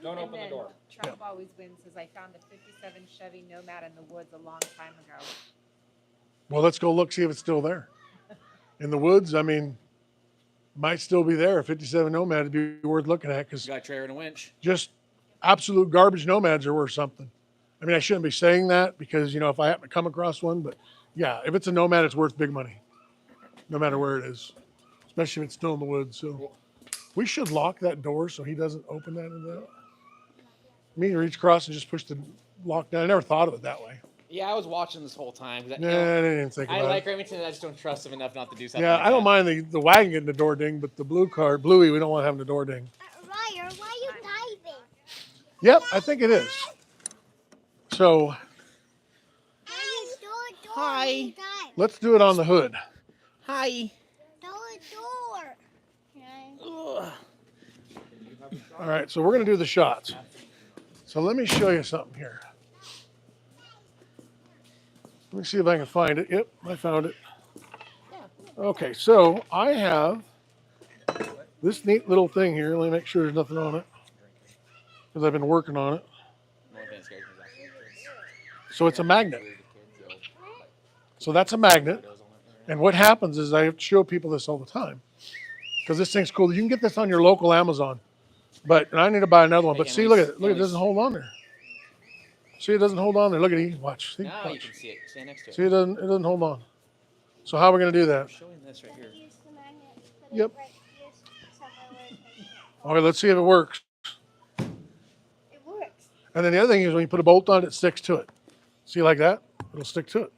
Don't And open the then door. Trump always wins, says I found a 57 Chevy Nomad in the woods a long time ago. Well, let's go look, see if it's still there. In the woods, might still be there. A 57 Nomad would be worth looking at, because Got a trailer and a winch. just absolute garbage nomads are worth something. I shouldn't be saying that, because, if I happen to come across one, but yeah, if it's a nomad, it's worth big money, no matter where it is, especially if it's still in the woods. So we should lock that door so he doesn't open that and that. Me reach across and just push the lock down. I never thought of it that way. Yeah, I was watching this whole time. Nah, I didn't even think I about like it. Remington, I just don't trust him enough not to do something. Yeah, like I don't that. mind the wagon getting the door ding, but the Bluey, we don't want having the door ding. Ryan, why are you diving? Yep, I think it is. So Hi. let's do it on the hood. Hi. Door. All right, so we're going to do the shots. So let me show you something here. Let me see if I can find it. Yep, I found it. Okay, so I have this neat little thing here. Let me make sure there's nothing on it, because I've been working on it. So it's a magnet. So that's a magnet. And what happens is, I show people this all the time, because this thing's cool. You can get this on your local Amazon, and I need to buy another one. But see, look at it. Look, it doesn't hold on there. See, it doesn't hold on there. Look at it. Watch. See, Now you watch. can see it. Stand next to it. See, it doesn't hold on. So how are we going to do that? I'm showing this right here. Yep. Okay, let's see if it works. It works. And then the other thing is, when you put a bolt on it, it sticks to it. See, like that? It'll stick to it.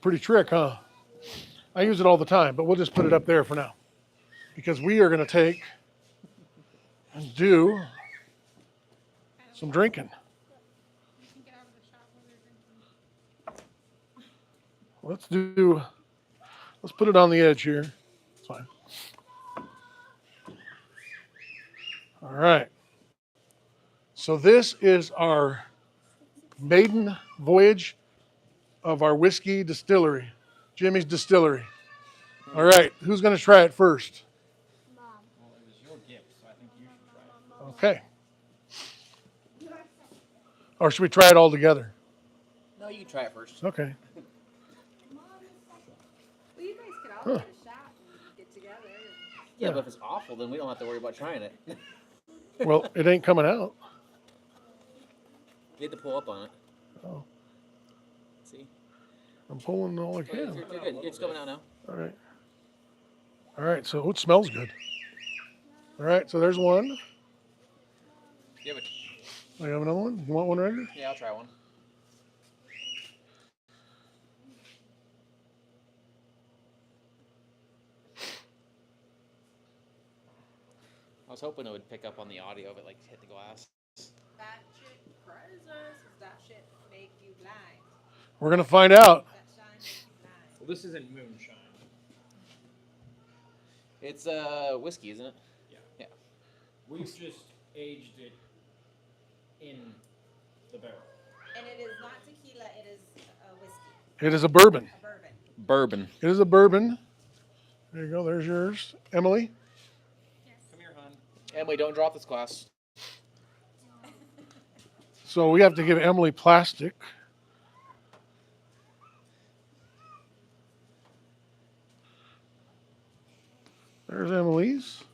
Pretty trick, huh? I use it all the time, but we'll just put it up there for now, because we are going to take and do some drinking. Let's put it on the edge here. It's fine. All right. So this is our maiden voyage of our whiskey distillery, Jimmy's Distillery. All right, who's going to try it first? Mom. Well, it was your gift, so I think you should try it. Okay. Or should we try it all together? No, you try it first. Okay. Well, you guys could all get a shot and get together. Yeah, but if it's awful, then we don't have to worry about trying it. Well, it ain't coming out. You have to pull up on it. Oh, See? I'm pulling all I You're can. good. It's coming out now. All right. All right, so it smells good. All right, so there's one. Give it. I have another one. You want one, Edgar? Yeah, I'll try one. I was hoping it would pick up on the audio of it, like hit the glass. That shit crazy. That shit make you blind. We're going to find out. That shine make you blind. Well, this isn't moonshine. It's whiskey, isn't it? Yeah. We've just aged it in the barrel. And it is not tequila, it is whiskey, It is a bourbon. a bourbon. Bourbon. It is a bourbon. There you go. There's yours, Emily. Come here, hon. Emily, don't drop this glass. So we have to give Emily plastic. There's Emily's.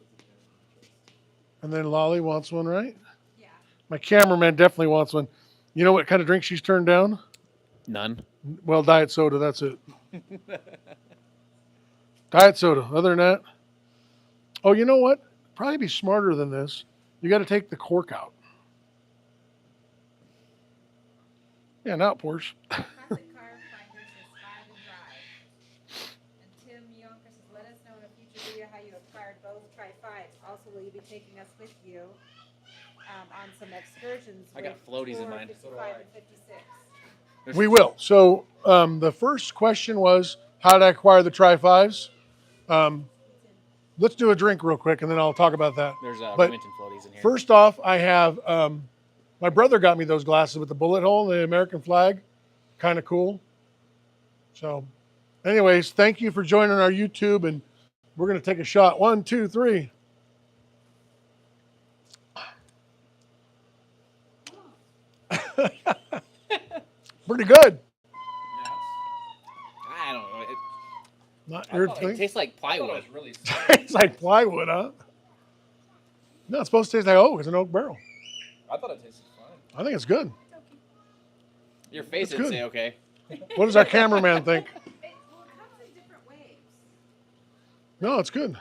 And then Lolly wants one, right? Yeah. My cameraman definitely wants one. You know what kind of drink she's turned down? None. Well, diet soda, that's it. Diet soda. Other than that. Oh, you know what? Probably be smarter than this. You got to take the cork out. Yeah, now it pours. Classic Car Finders is 5 and Drive. And Tim Yonker says, let us know in a future video how you acquired both Tri-5s. Also, will you be taking us with you on some excursions? I got with floaties in tour mind. 55 and 56? We will. So the first question was, how did I acquire the Tri-5s? Let's do a drink real quick, and then I'll talk about that. There's But Remington floaties in here. First off, I have my brother got me those glasses with the bullet hole and the American flag. Kind of cool. So, anyways, thank you for joining our YouTube, and we're going to take a shot. 1, 2, 3. Pretty good. I don't know. Not your It thing. tastes like I thought it plywood. was really It's like plywood, huh? No, it's supposed to taste like oak. It's an oak barrel. I thought it tasted fine. I think it's good. Your face It's didn't good. say okay. What does our cameraman think? It comes in different waves. No, it's good.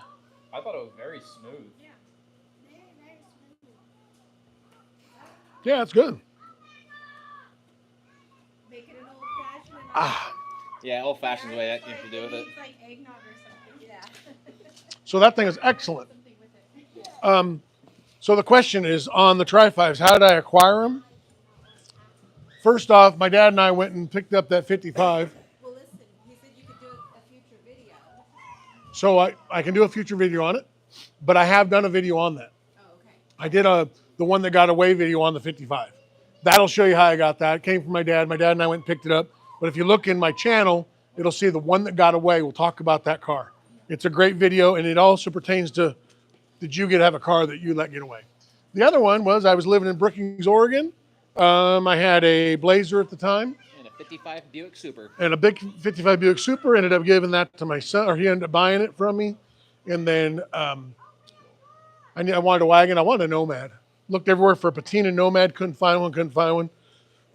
I thought it was very smooth. Yeah, it's good. Make it an old-fashioned. Ah. Yeah, old fashioned way that you have to do with it. It's like eggnog or something. Yeah. So that thing is excellent. Something with it. So the question is on the Tri-5s, how did I acquire them? First off, my dad and I went and picked up that 55. Well, listen, he said you could do a future video. So I can do a future video on it, but I have done a video on that. Oh, okay. I did the one that got away video on the 55. That'll show you how I got that. It came from my dad. My dad and I went and picked it up. But if you look in my channel, it'll see the one that got away. We'll talk about that car. It's a great video, and it also pertains to, did you have a car that you let get away? The other one was I was living in Brookings, Oregon. I had a Blazer at the time And a 55 Buick Super. and a big 55 Buick Super. Ended up giving that to my son, or he ended up buying it from me. And then I wanted a wagon. I wanted a Nomad. Looked everywhere for a patina Nomad. Couldn't find one.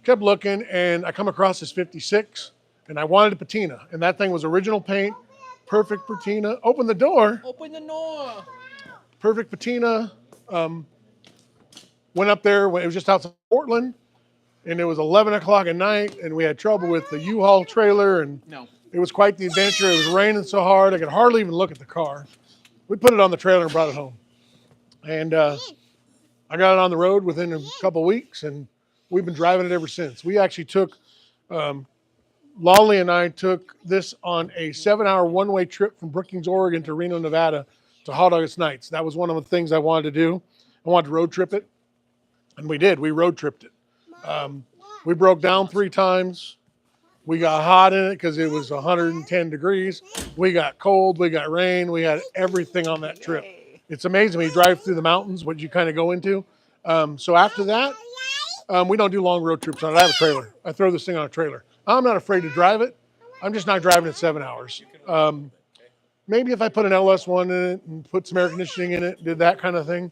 Kept looking, and I come across this 56, and I wanted a patina. And that thing was original paint, perfect patina. Open the door. Open the door. Perfect patina. Went up there. It was just outside Portland, and it was 11 o'clock at night, and we had trouble with the U-Haul trailer, and No. it was quite the adventure. It was raining so hard I could hardly even look at the car. We put it on the trailer and brought it home, and I got it on the road within a couple weeks, and we've been driving it ever since. We actually took Lolly and I took this on a 7-hour one-way trip from Brookings, Oregon to Reno, Nevada to Hot August Nights. That was one of the things I wanted to do. I wanted to road trip it, and we did. We road tripped it. We broke down 3 times. We got hot in it because it was 110 degrees. We got cold. We got rain. We had everything on that trip. It's amazing when you drive through the mountains, what you kind of go into. So after that, we don't do long road trips on it. I have a trailer. I throw this thing on a trailer. I'm not afraid to drive it. I'm just not driving it 7 hours. Maybe if I put an LS1 in it and put some air conditioning in it, did that kind of thing,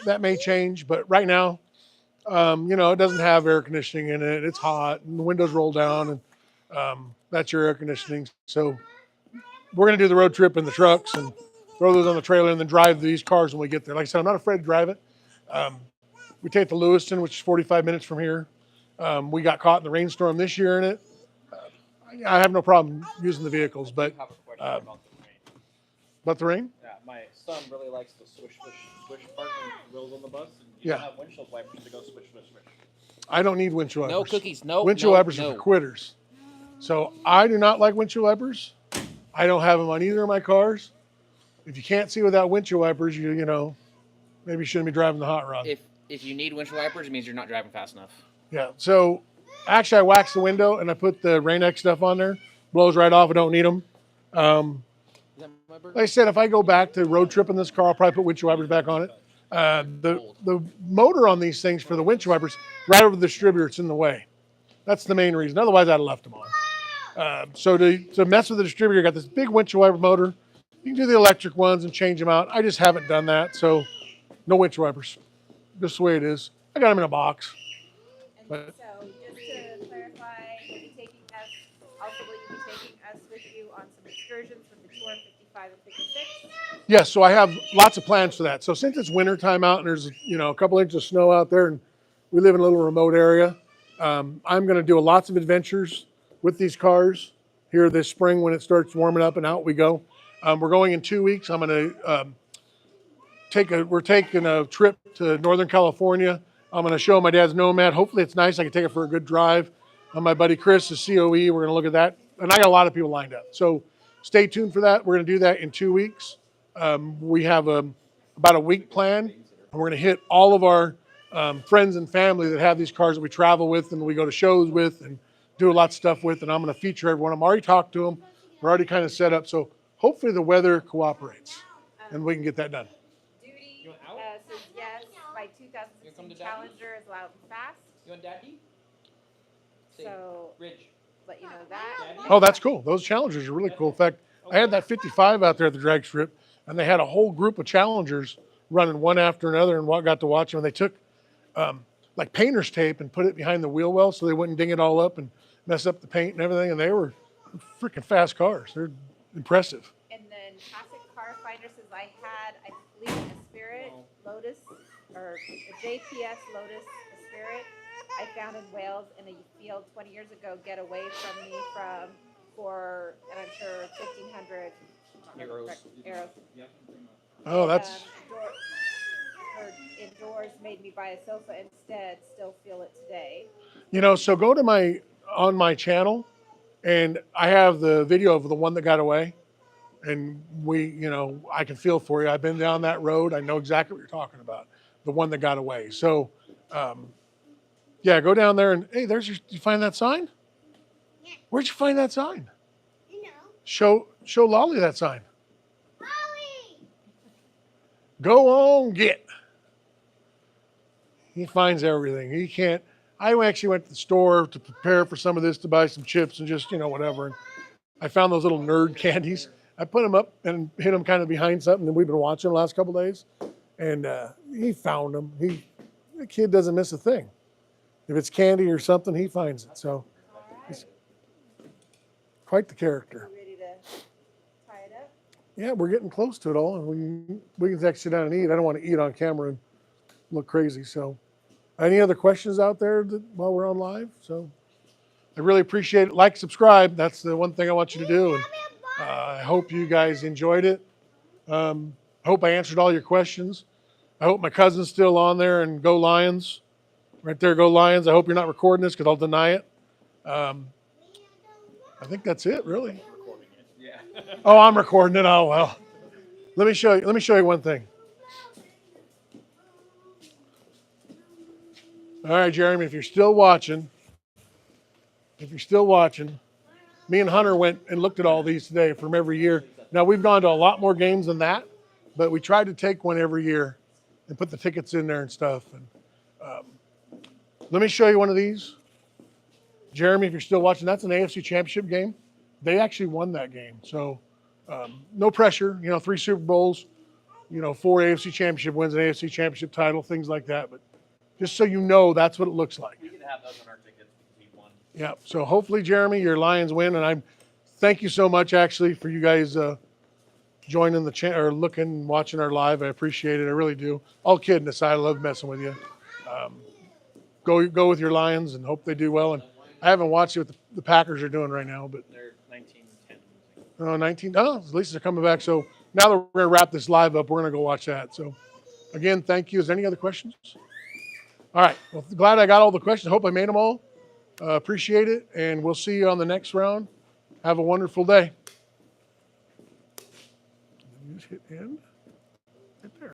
that may change. But right now, it doesn't have air conditioning in it. It's hot and the windows roll down, and that's your air conditioning. So we're going to do the road trip in the trucks and throw those on the trailer and then drive these cars when we get there. Like I said, I'm not afraid to drive it. We take the Lewiston, which is 45 minutes from here. We got caught in the rainstorm this year in it. I have no problem using the vehicles, but I have a question about the rain. about the rain? Yeah, my son really likes the swish part when he wheels on the bus. And you Yeah. don't have windshield wipers to go swish. I don't need windshield wipers. No cookies. No. Windshield no, wipers no. are for quitters. So I do not like windshield wipers. I don't have them on either of my cars. If you can't see without windshield wipers, you know, maybe you shouldn't be driving the hot rod. If you need windshield wipers, it means you're not driving fast enough. Yeah. So actually, I waxed the window and I put the Rain-X stuff on there. Blows right off. I don't need them. Like I said, if I go back to road trip in this car, I'll probably put windshield wipers back on it. The motor on these things for the windshield wipers, right over the distributor, it's in the way. That's the main reason. Otherwise, I'd have left them on. So to mess with the distributor, I got this big windshield wiper motor. You can do the electric ones and change them out. I just haven't done that, so no windshield wipers. Just the way it is. I got them in a box. And But- so, just to clarify, you'll be taking us, also will you be taking us with you on some excursions with the tour 55 and 56? Yes, so I have lots of plans for that. So since it's winter time out and there's a couple inches of snow out there and we live in a little remote area, I'm going to do lots of adventures with these cars here this spring when it starts warming up and out we go. We're going in 2 weeks. I'm going to we're taking a trip to Northern California. I'm going to show my dad's Nomad. Hopefully it's nice. I can take it for a good drive. My buddy Chris is COE. We're going to look at that. And I got a lot of people lined up. So stay tuned for that. We're going to do that in 2 weeks. We have about a week plan. And we're going to hit all of our friends and family that have these cars that we travel with and we go to shows with and do a lot of stuff with. And I'm going to feature everyone. I'm already talked to them. We're already kind of set up. So hopefully the weather cooperates and we can get that done. Duty You want out? says yes, by You come 2016 to Daddy? Challenger is loud and fast. You want daddy? Say, So Ridge. let you know that. Daddy? Oh, that's cool. Those Challengers are really cool. In fact, I had that 55 out there at the drag strip, and they had a whole group of Challengers running one after another, and got to watch them. And they took like painter's tape and put it behind the wheel well so they wouldn't ding it all up and mess up the paint and everything. And they were freaking fast cars. They're impressive. And then Classic Car Finder says I believe, a Spirit Lotus or a JPS Lotus Spirit I found in Wales in a field 20 years ago get away from me for, and I'm sure 1,500 arrows. Oh, that's Her indoors made me buy a sofa instead. Still feel it today. so go to on my channel, and I have the video of the one that got away. And I can feel for you. I've been down that road. I know exactly what you're talking about. The one that got away. So, yeah, go down there and hey, did you find that sign? Yeah. Where'd you find that sign? You know. Show Lolly that sign. Ollie! Go on, get. He finds everything. He can't. I actually went to the store to prepare for some of this to buy some chips and just whatever. And I found those little nerd candies. I put them up and hid them kind of behind something that we've been watching the last couple of days. And he found them. The kid doesn't miss a thing. If it's candy or something, he finds it. So he's quite the character. You ready to tie it up? Yeah, we're getting close to it all. And we can actually sit down and eat. I don't want to eat on camera and look crazy. So any other questions out there while we're on live? So I really appreciate it. Like, subscribe. That's the one thing I want you to do. And I hope you guys enjoyed it. I hope I answered all your questions. I hope my cousin's still on there and go Lions. Right there, go Lions. I hope you're not recording this because I'll deny it. I think that's it, really. Yeah. Oh, I'm recording it. Oh, well. Let me show you one thing. All right, Jeremy, if you're still watching, me and Hunter went and looked at all these today from every year. Now, we've gone to a lot more games than that, but we tried to take one every year and put the tickets in there and stuff. And let me show you one of these. Jeremy, if you're still watching, that's an AFC Championship game. They actually won that game. So no pressure, 3 Super Bowls, 4 AFC Championship wins, an AFC Championship title, things like that. But just so you know, that's what it looks like. We could have those on our tickets because we won. Yeah. So hopefully, Jeremy, your Lions win. And I thank you so much, actually, for you guys joining the channel or looking, watching our live. I appreciate it. I really do. All kidding aside, I love messing with you. Go with your Lions and hope they do well. And I haven't watched what the Packers are doing right now, but They're 19-10. 19. Oh, at least they're coming back. So now that we're going to wrap this live up, we're going to go watch that. So again, thank you. Is there any other questions? All right. Well, glad I got all the questions. Hope I made them all. Appreciate it, and we'll see you on the next round. Have a wonderful day. Just hit end.